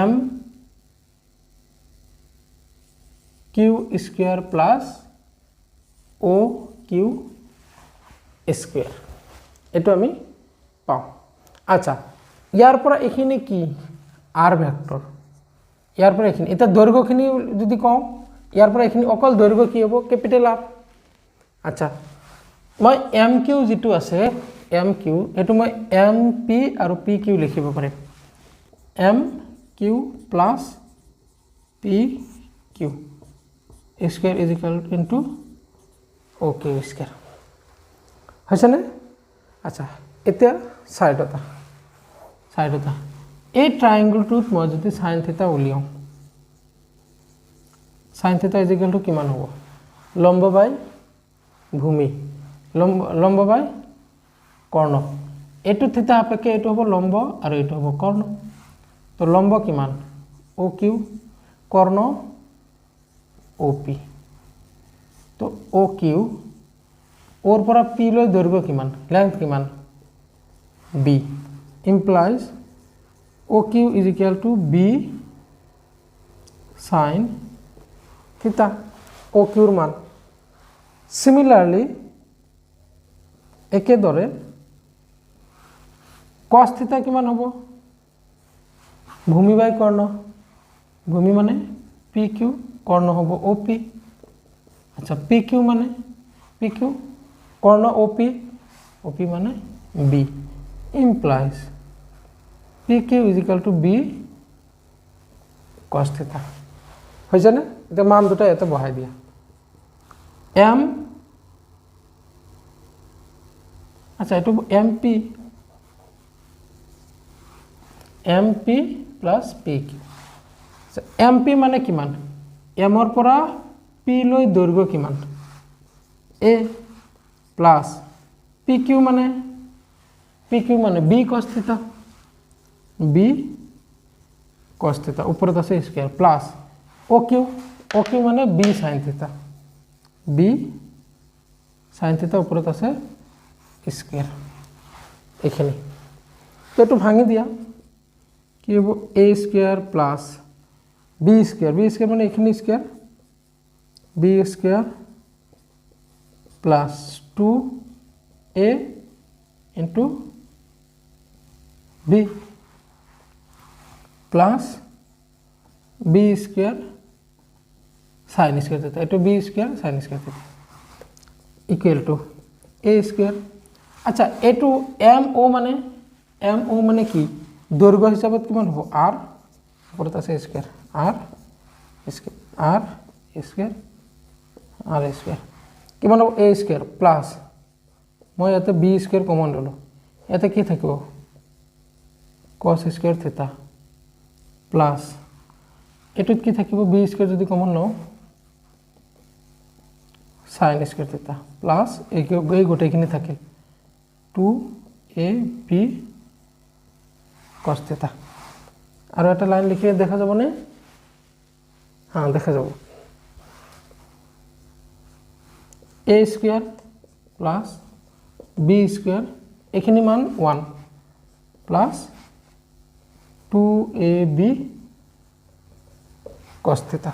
M Q square plus O Q square এইটো আমি পাওঁ আচ্ছা ইয়াৰ পৰা এইখিনি কি আৰ ভেক্টৰ ইয়াৰ পৰা এইখিনি এটা দৈৰ্ঘ্যখিনি যদি কওঁ ইয়াৰ পৰা এইখিনি অকল দৈৰ্ঘ্য কি হ'ব ক্যাপিটেল আৰ আচ্ছা মই এম কিউ যেটো আছে এম কিউ এটো মই এম পি আৰু পি কিউ লিখিব পাৰিম M Q plus P Q square is equal into O Q square হৈছে না আচ্ছা এতিয়া সাইডটা এই ট্রায়াঙ্গলটোত মই যদি sin থিটা উলিয়াও sin থিটা ইজ ইকুয়াল টু কিমান হ'ব লম্ব বাই ভূমি লম্ব বাই কর্ণ এটো থিটা আপেক্ষে এটো হ'ব লম্ব আৰু এটো হ'ব কৰ্ণ তো লম্ব কিমান ও কিউ কৰ্ণ ওপি তো ও কিউ ওৰ পৰা পি লৈ দৈৰ্ঘ্য কিমান লেন্থ কিমান B implies OQ is equal to B sin theta OQ ৰ মান similarly একেদৰে cos theta কিমান হ'ব ভূমি বাই কৰ্ণ ভূমি মানে PQ কৰ্ণ হ'ব OP আচ্ছা PQ মানে PQ কৰ্ণ OP মানে B implies PQ is equal to B cos theta হৈছে না এটা মান দুটা এতে বহাই দিয়া m আচ্ছা এটো MP plus PQ MP মানে কিমান m ৰ পৰা p লৈ দৈৰ্ঘ্য কিমান a plus PQ মানে B cos theta B cos theta উপৰত আছে স্কয়াৰ প্লাস OQ মানে B sin theta B sin theta উপৰত আছে স্কয়ার এখানে তো এটো ভাঙি দিয়া কি হ'ব a square plus b square মানে এখানে square b square plus 2a into b plus b square sin square theta eto b square sin square theta equal to a square acha eto mo mane ki দৈর্ঘ্য হিসাবত কিমান হ'ব r ওপৰত আছে square r square কিমান হ'ব a square plus মই ইয়াতে b স্কয়ার কমন ললো ইয়াতে কি থাকিব cos স্কয়ার থিটা প্লাস এটুত কি থাকিব b স্কয়ার যদি কমন লও sin স্কয়ার থিটা প্লাস এই গোটেইখিনি থাকে 2ab cos থিটা আৰু এটা লাইন লিখি দেখা যাব নে হ্যাঁ দেখা যাব a square plus b square এখানে মান 1 প্লাস 2ab cos theta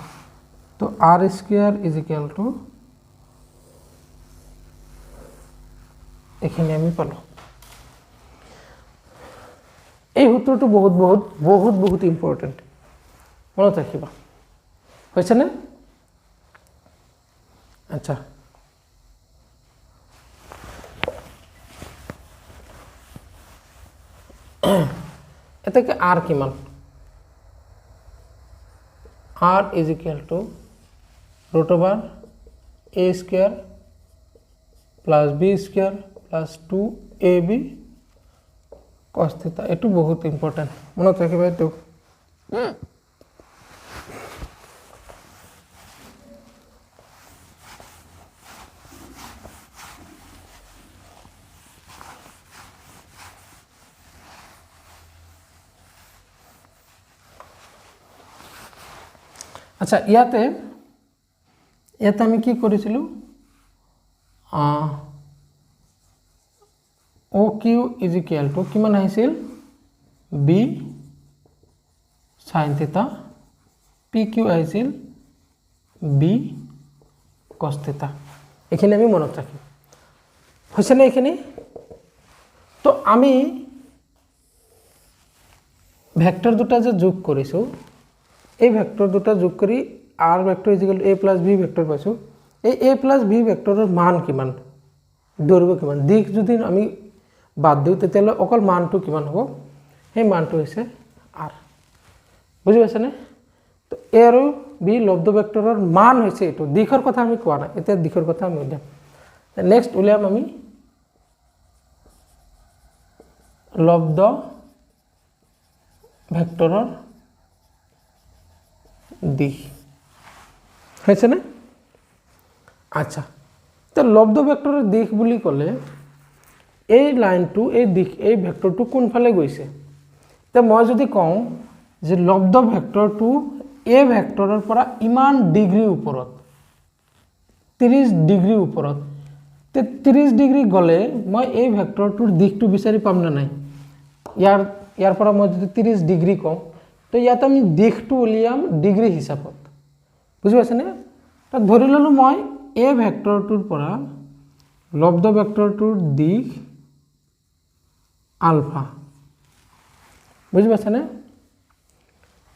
তো r square is equal to এখানে আমি পালো এই সূত্রটো বহুত ইম্পর্টেন্ট মনত রাখিবা হইছে না আচ্ছা এতে কি r কিমান r is equal to root over a square plus b square plus 2ab cos theta এটো বহুত ইম্পর্টেন্ট মনত রাখিবা এটো আচ্ছা ইয়াতে আমি কি কৰিছিলো O Q is equal to কিমান আহিছিল B sine theta, P Q আহিছিল বি কস থিটা। এইখিনি আমি মনত ৰাখিম, হৈছেনে এইখিনি? তো আমি ভেক্টৰ দুটা যে যোগ কৰিছোঁ, এই ভেক্টৰ দুটা যোগ কৰি R vector is equal to A plus B vector পাইছোঁ। এই এ প্লাছ বি ভেক্টৰৰ মান কিমান, দৈৰ্ঘ্য কিমান, দিশ যদি আমি বাদ দিওঁ তেতিয়াহ'লে অকল মানটো কিমান হ'ব, সেই মানটো হৈছে আৰ। বুজি পাইছেনে? তো এ আৰু বি লব্ধ ভেক্টৰৰ মান হৈছে এইটো, দিশৰ কথা আমি কোৱা নাই, এতিয়া দিশৰ কথা আমি উলিয়াম। নেক্সট উলিয়াম আমি লব্ধ ভেক্টৰৰ দিশ, হৈছেনে? আচ্ছা, তো লব্ধ ভেক্টৰৰ দিশ বুলি ক'লে এই লাইনটো এই দিশ এই ভেক্টৰটো কোনফালে গৈছে। তো মই যদি কওঁ যে লব্ধ ভেক্টৰটো এই ভেক্টৰৰ পৰা ইমান ডিগ্ৰী ওপৰত, 30 ডিগ্ৰী ওপৰত, তে 30 ডিগ্ৰী গ'লে মই এই ভেক্টৰটোৰ দিশটো বিচাৰি পাম নে নাই? ইয়াৰ পৰা মই যদি 30 ডিগ্ৰী কওঁ, তো ইয়াত আমি দিশটো উলিয়াম ডিগ্ৰী হিচাপত। বুজি পাইছেনে? তাত ধৰি ল'লোঁ মই এই ভেক্টৰটোৰ পৰা লব্ধ ভেক্টৰটোৰ দিশ আলফা। বুজি পাইছেনে?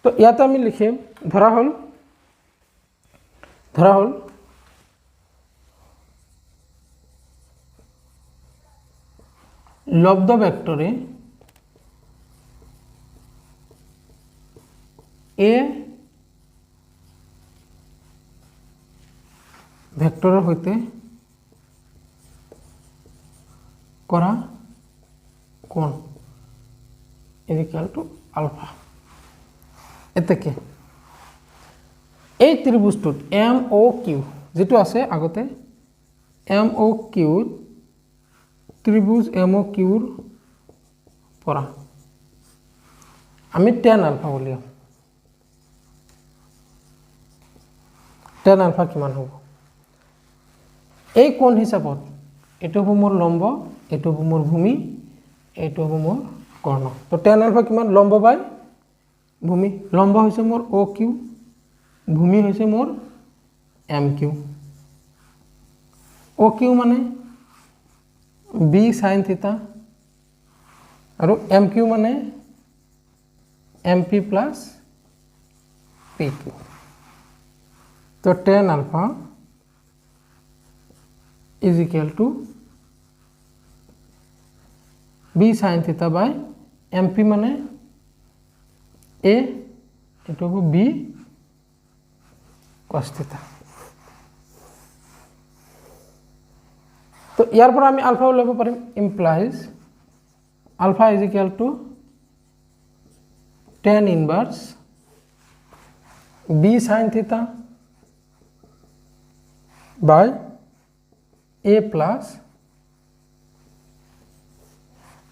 তো ইয়াতে আমি লিখিম, ধৰা হ'ল লব্ধ ভেক্টৰে এ ভেক্টৰৰ সৈতে কৰা কোণ ইজ ইকুৱেল টু আলফা। এতেকে এই ত্ৰিভুজটোত এম অ' কিউ যিটো আছে আগতে, এম অ' কিউৰ ত্ৰিভুজ এম অ' কিউৰ পৰা আমি টেন আলফা উলিয়াম। টেন আলফা কিমান হ'ব? এই কোণ হিচাপত এইটো হ'ব মোৰ লম্ব, এইটো হ'ব মোৰ ভূমি, এইটো হ'ব মোৰ কৰ্ণ। তো টেন আলফা কিমান? লম্ব বাই ভূমি। লম্ব হৈছে মোৰ অ' কিউ, ভূমি হৈছে মোৰ এম কিউ। অ' কিউ মানে বি সাইন থিটা আৰু এম কিউ মানে M P plus P Q. তো tan alpha is equal to B sine theta by M P মানে এ, এইটো হ'ব বি কস থিটা। তো ইয়াৰ পৰা আমি আলফা উলিয়াব পাৰিম, implies alpha is equal to tan inverse B sine theta by A plus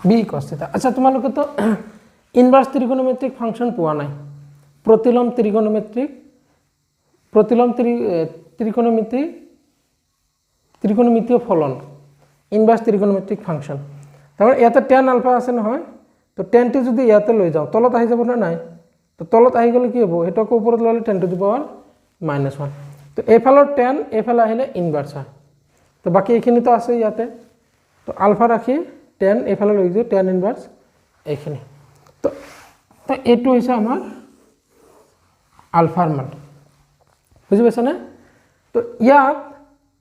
B cos থিটা। আচ্ছা, তোমালোকে তো ইনভার্স ত্রিকোণমিতিক ফাংশন পোৱা নাই, প্ৰতিলম ত্ৰিকোণমিতীয় ফলন, ইনভাৰ্স ত্ৰিকোণমিতিক ফাংশন। তাৰমানে ইয়াতে টেন আলফা আছে নহয়, তো টেনটো যদি ইয়াতে লৈ যাওঁ তলত আহি যাব নে নাই? তো তলত আহি গ'লে কি হ'ব? সেইটো আকৌ ওপৰত ল'লে 10 টু দি পাৱাৰ -1। তো এইফালৰ টেন এইফালে আহিলে ইনভাৰ্স হয়। তো বাকী এইখিনিতো আছে ইয়াতে, তো আলফা ৰাখি টেন এইফালে লৈ যাওঁ, টেন ইনভাৰ্স এইখিনি। তো এইটো হৈছে আমাৰ আলফাৰ মান। বুজি পাইছানে? তো ইয়াত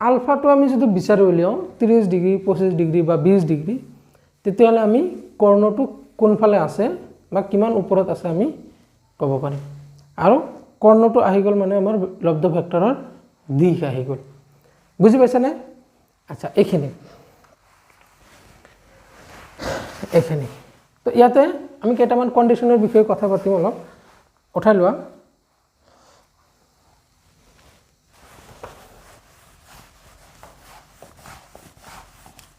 আলফাটো আমি যদি বিচাৰি উলিয়াওঁ 30 ডিগ্ৰী, 25 ডিগ্ৰী বা 20 ডিগ্ৰী, তেতিয়াহ'লে আমি কৰ্ণটো কোনফালে আছে বা কিমান ওপৰত আছে আমি ক'ব পাৰিম। আৰু কৰ্ণটো আহি গ'ল মানে আমাৰ লব্ধ ভেক্টৰৰ দিশ আহি গ'ল। বুজি পাইছানে? আচ্ছা, এইখিনি তো ইয়াতে আমি কেইটামান কণ্ডিশ্যনৰ বিষয়ে কথা পাতিম, অলপ উঠাই লোৱা।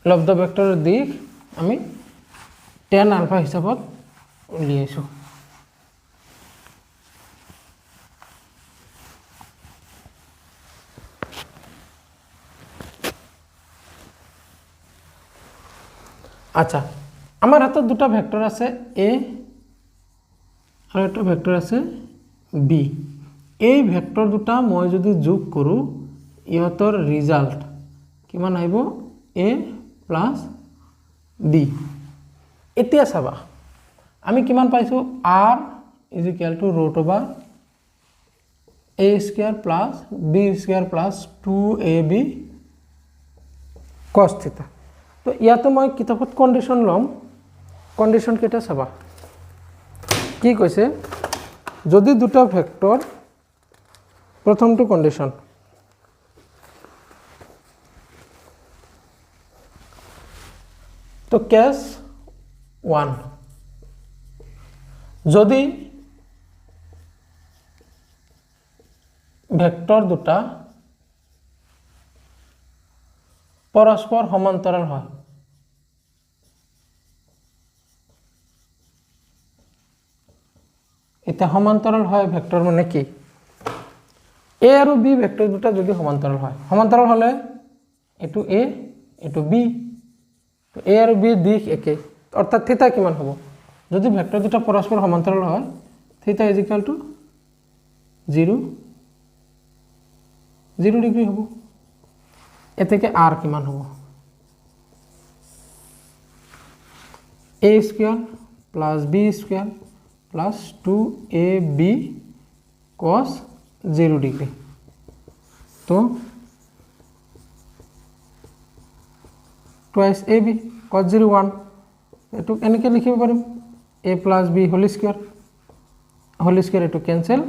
লব্ধ ভেক্টৰৰ দিশ আমি টেন আলফা হিচাপত উলিয়াইছোঁ। আচ্ছা আমাৰ হাতত দুটা ভেক্টৰ আছে a আৰু এটা ভেক্টৰ আছে b এই ভেক্টৰ দুটা মই যদি যোগ কৰো ইহতৰ ৰিজাল্ট কিমান আহিব a + b এতিয়া চাবা আমি কিমান পাইছো r = √a² + b² + 2ab cos θ তো ইয়াতে মই কিতাপত কন্ডিশন লম কন্ডিশন কেটা চাবা কি কৈছে যদি দুটা ভেক্টৰ প্ৰথমটো কন্ডিশন তো কেস 1 যদি ভেক্টৰ দুটা পৰস্পৰ সমান্তৰাল হয় এটা সমান্তৰাল হয় ভেক্টৰ মানে কি a আৰু b ভেক্টৰ দুটা যদি সমান্তৰাল হলে এটো a এটো b তো a আৰু b দিশ একে অৰ্থাৎ থিতা কিমান হ'ব যদি ভেক্টৰ দুটা পৰস্পৰ সমান্তৰাল হয় থিতা = 0 ডিগ্ৰী হ'ব এতেকে r কিমান হ'ব a² + b² + 2ab cos 0 degree তো twice ab cos 0 1 এটো এনেকে লিখিব পাৰিম a + b হোল স্কয়াৰ এটো ক্যান্সেল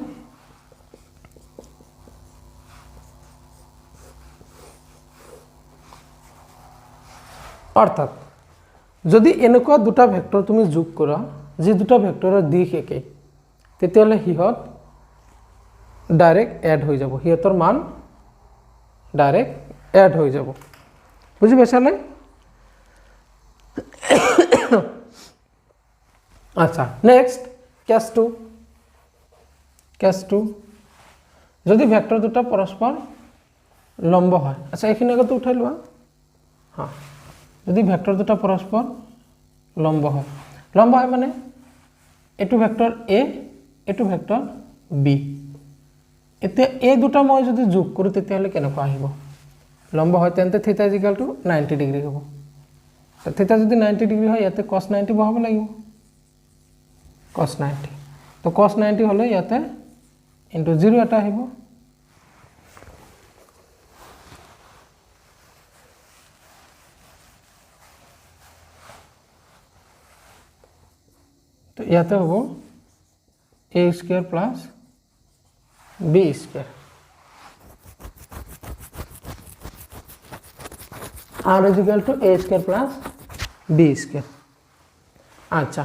অৰ্থাৎ যদি এনেকুৱা দুটা ভেক্টৰ তুমি যোগ কৰা যে দুটা ভেক্টৰৰ দিশ একে তেতিয়ালে হিহত ডাইৰেক্ট এড হৈ যাব হিহতৰ মান ডাইরেক্ট এড হৈ যাব বুজি পাইছানে আচ্ছা নেক্সট কেস 2 যদি ভেক্টৰ দুটা পৰস্পৰ লম্ব হয় আচ্ছা এখিনি আগতে উঠাই লোৱা হ্যাঁ যদি ভেক্টৰ দুটা পৰস্পৰ লম্ব হয় মানে এটো ভেক্টৰ a এটো ভেক্টৰ b এতে এই দুটা মই যদি যোগ কৰো তেতিয়ালে কেনেকুৱা আহিব লম্ব হয় তেন্তে θ = 90 ডিগ্ৰী হ'ব তো θ যদি 90 ডিগ্ৰী হয় ইয়াতে cos 90 বহাব লাগিব cos 90 তো cos 90 হলে ইয়াতে ইনটু 0 এটা আহিব তো ইয়াতে হ'ব a² + b² r = a² + b²। আচ্ছা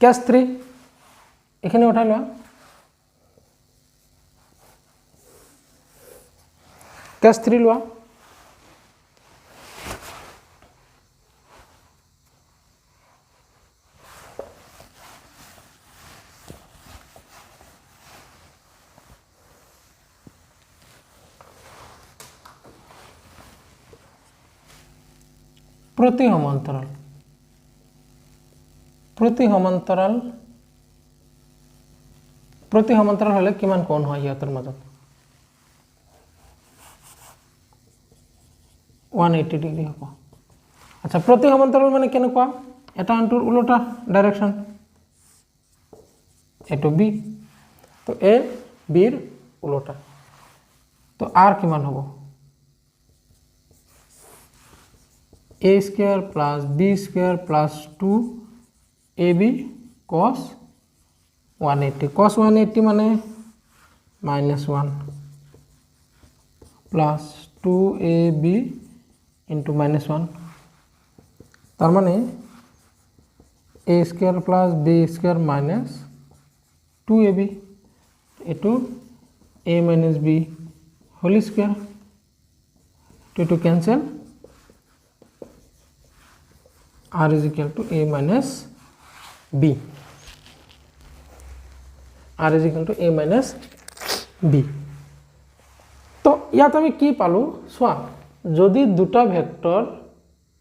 কেস 3 এখানে উঠাই লোৱা কেস 3 লোৱা প্ৰতি সমান্তৰাল হলে কিমান কোণ হয় ইয়াতৰ মাজত 180 ডিগ্ৰী হ'ব আচ্ছা প্ৰতি সমান্তৰাল মানে কেনেকুৱা এটা আনটোৰ উল্টা ডাইৰেকশন এটো b তো a b ৰ উল্টা তো r কিমান হ'ব a² + b² + 2ab cos 180 মানে -1 plus 2ab into -1 তার মানে a² plus b² minus 2ab into a minus b whole square to cancel r is equal to a minus b r is equal to a minus b তো ইয়াত আমি কি পালো সোয়া যদি দুটা ভেক্টর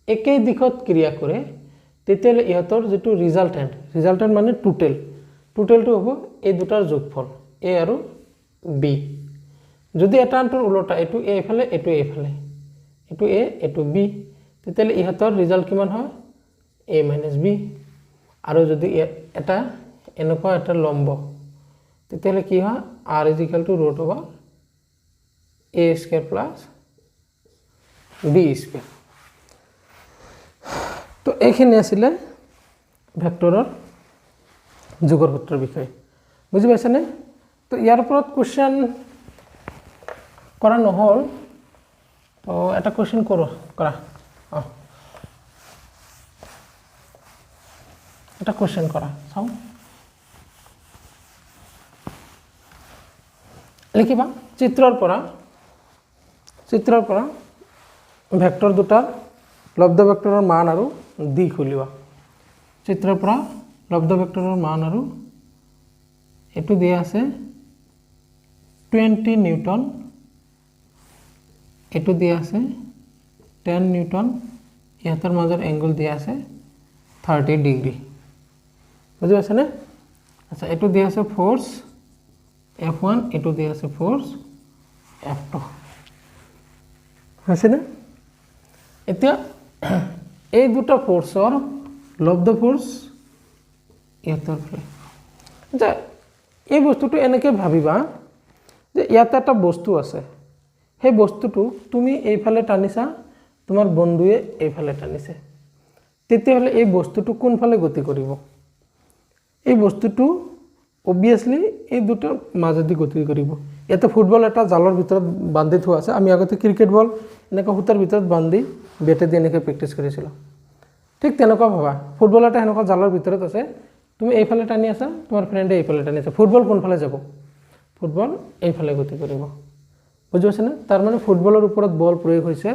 একই দিশত ক্রিয়া করে তেতিয়াহ'লে ইহঁতৰ যিটো ৰিজাল্টেণ্ট মানে টোটেলটো হ'ব এই দুটাৰ যোগফল এ আৰু বি। যদি এটা আনটোৰ ওলোটা এইটো এ এইফালে এইটো এইফালে এইটো এ এইটো বি তেতিয়াহ'লে ইহঁতৰ ৰিজাল্ট কিমান হয় এ মাইনাছ বি। আৰু যদি এটা এনেকুৱা এটা লম্ব তেতিয়াহ'লে কি হয় R is equal to root over A square plus B square. তো এইখিনি আছিলে ভেক্টৰৰ যোগৰ সূত্ৰৰ বিষয়ে। বুজি পাইছেনে? তো ইয়াৰ ওপৰত কুৱেশ্যন কৰা নহ'ল, তো এটা কুৱেশ্যন কৰা এটা কুৱেশ্যন কৰা চাওঁ। লিখিবা চিত্ৰৰ পৰা ভেক্টৰ দুটাৰ লব্ধ ভেক্টৰৰ মান আৰু দিশ উলিওৱা। চিত্ৰৰ পৰা লব্ধ ভেক্টৰৰ মান আৰু এইটো দিয়া আছে 20 নিউটন, এইটো দিয়া আছে 10 নিউটন, ইহঁতৰ মাজৰ এংগল দিয়া আছে 30 ডিগ্ৰী। বুজি পাইছেনে? আচ্ছা, এইটো দিয়া আছে ফ'ৰ্চ F1, এইটো দিয়া আছে ফ'ৰ্চ F2। হৈছেনে? এতিয়া এই দুটা ফ'ৰ্চৰ লব্ধ ফ'ৰ্চ ইহঁতৰ ফালে। আচ্ছা, এই বস্তুটো এনেকৈ ভাবিবা যে ইয়াতে এটা বস্তু আছে, সেই বস্তুটো তুমি এইফালে টানিছা, তোমাৰ বন্ধুৱে এইফালে টানিছে, তেতিয়াহ'লে এই বস্তুটো কোনফালে গতি কৰিব? এই বস্তুটো অবভিয়াছলি এই দুটাৰ মাজেদি গতি কৰিব। ইয়াতে ফুটবল এটা জালৰ ভিতৰত বান্ধি থোৱা আছে, আমি আগতে ক্ৰিকেট বল এনেকৈ সূতাৰ ভিতৰত বান্ধি বেটেদি এনেকৈ প্ৰেক্টিছ কৰিছিলোঁ। ঠিক তেনেকুৱা ভাবা, ফুটবল এটা সেনেকুৱা জালৰ ভিতৰত আছে, তুমি এইফালে টানি আছা, তোমাৰ ফ্ৰেণ্ডে এইফালে টানি আছে, ফুটবল কোনফালে যাব? ফুটবল এইফালে গতি কৰিব। বুজি পাইছেনে? তাৰমানে ফুটবলৰ ওপৰত বল প্ৰয়োগ হৈছে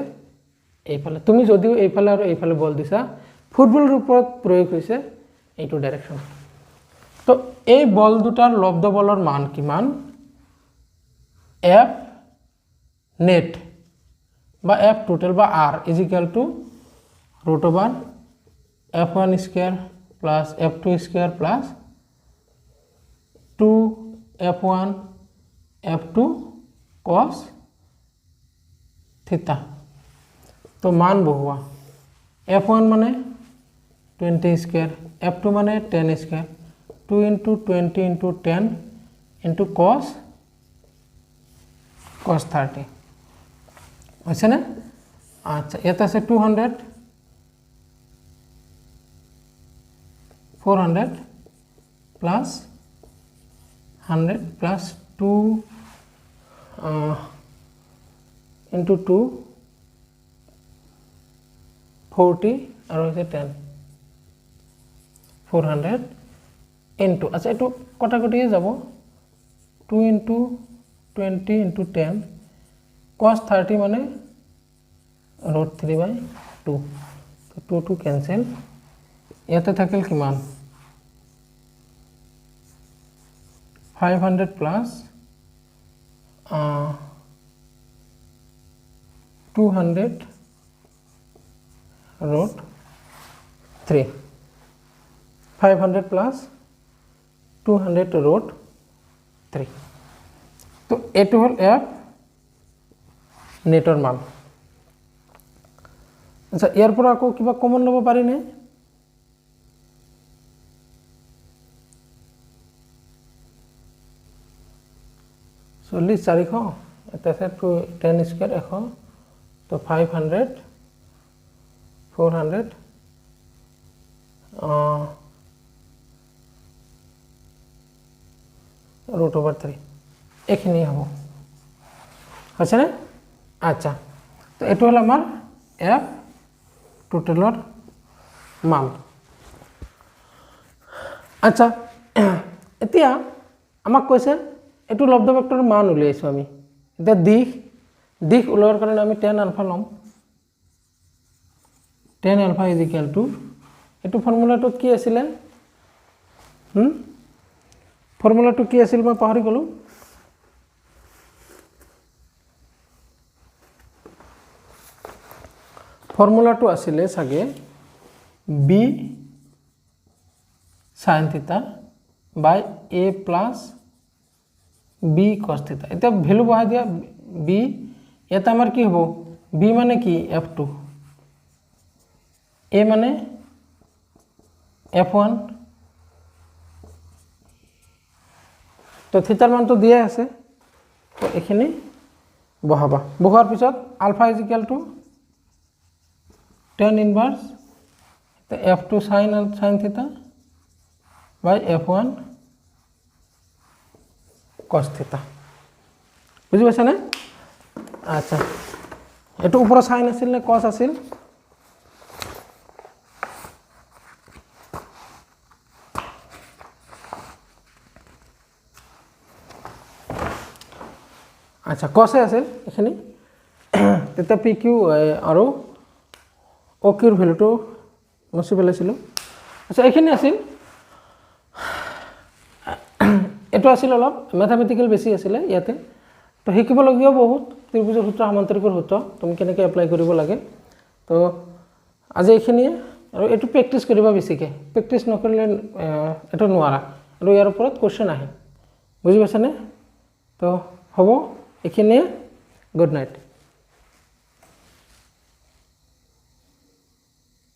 এইফালে। তুমি যদিও এইফালে আৰু এইফালে বল দিছা, ফুটবলৰ ওপৰত প্ৰয়োগ হৈছে এইটো ডাইৰেকশ্যন। তো এই বল দুটাৰ লব্ধ বলৰ মান কিমান? এফ নেট বা এফ টোটেল বা R is equal to root over F1 square plus F2 square plus 2F1 F2 cos থিটা। তো মান বহুৱা, F1 মানে 20 স্কুৱেৰ, F2 মানে 10 square, 2 into 20 into 10 into cos 30 হৈছেনে? আচ্ছা, ইয়াত আছে 200, 400 প্লাছ 100 প্লাছ 2 into 2 40 আৰু হৈছে 10 400 into, আচ্ছা এইটো কটাকটিয়ে যাব, 2 into 20 into 10 cos 30 মানে ৰুট 3/2, 2 কেঞ্চেল। ইয়াতে থাকিল কিমান? 500 প্লাছ 200 ৰুট 3, 500 প্লাছ 200 ৰুট 3। তো এইটো হ'ল এফ নেটৰ মান। আচ্ছা, ইয়াৰ পৰা আকৌ কিবা কমন ল'ব পাৰিনে? চল্লিছ 400, এটা আছে 10 স্কুৱেৰ 100, তো 500 400 ৰুট অভাৰ 3 এইখিনি হ'ব। হৈছেনে? আচ্ছা, তো এইটো হ'ল আমাৰ এফ টোটেলৰ মান। আচ্ছা, এতিয়া আমাক কৈছে এইটো লব্ধ ভেক্টৰৰ মান উলিয়াইছোঁ আমি। এতিয়া দিশ ওলোৱাৰ কাৰণে আমি tan আলফা ল'ম। tan alpha is equal to, এইটো ফৰ্মুলাটো কি আছিলে? ফৰ্মুলাটো কি আছিল মই পাহৰি গ'লোঁ। ফৰ্মুলাটো আছিলে চাগে B sine theta by A plus B cos থিটা। এতিয়া ভেলু বহাই দিয়া বি, ইয়াতে আমাৰ কি হ'ব, বি মানে কি F2, এ মানে F1, তো থিটাৰ মানটো দিয়ে আছে, তো এইখিনি বহাবা। বহোৱাৰ পিছত alpha is equal to tan inverse F2 sine theta by F1 cos থিটা। বুঝি পাইছানে? আচ্ছা, এইটো ওপৰৰ সাইন আছিল নে কস আছিল? আচ্ছা, কসে আছিল এইখিনি। তেতিয়া পি কিউ আৰু অ' কিউৰ ভেলুটো মুছি পেলাইছিলোঁ। আচ্ছা, এইখিনি আছিল। এইটো আছিল অলপ মেথামেটিকেল বেছি আছিলে ইয়াতে, তো শিকিবলগীয়াও বহুত, ত্ৰিভুজৰ সূত্ৰ, সামান্তৰিকৰ সূত্ৰ তুমি কেনেকৈ এপ্লাই কৰিব লাগে। তো আজি এইখিনিয়ে, আৰু এইটো প্ৰেক্টিছ কৰিবা বেছিকৈ, প্ৰেক্টিছ নকৰিলে এইটো নোৱাৰা, আৰু ইয়াৰ ওপৰত কুৱেশ্যন আহে। বুজি পাইছানে? তো হ'ব এইখিনিয়ে, গুড নাইট।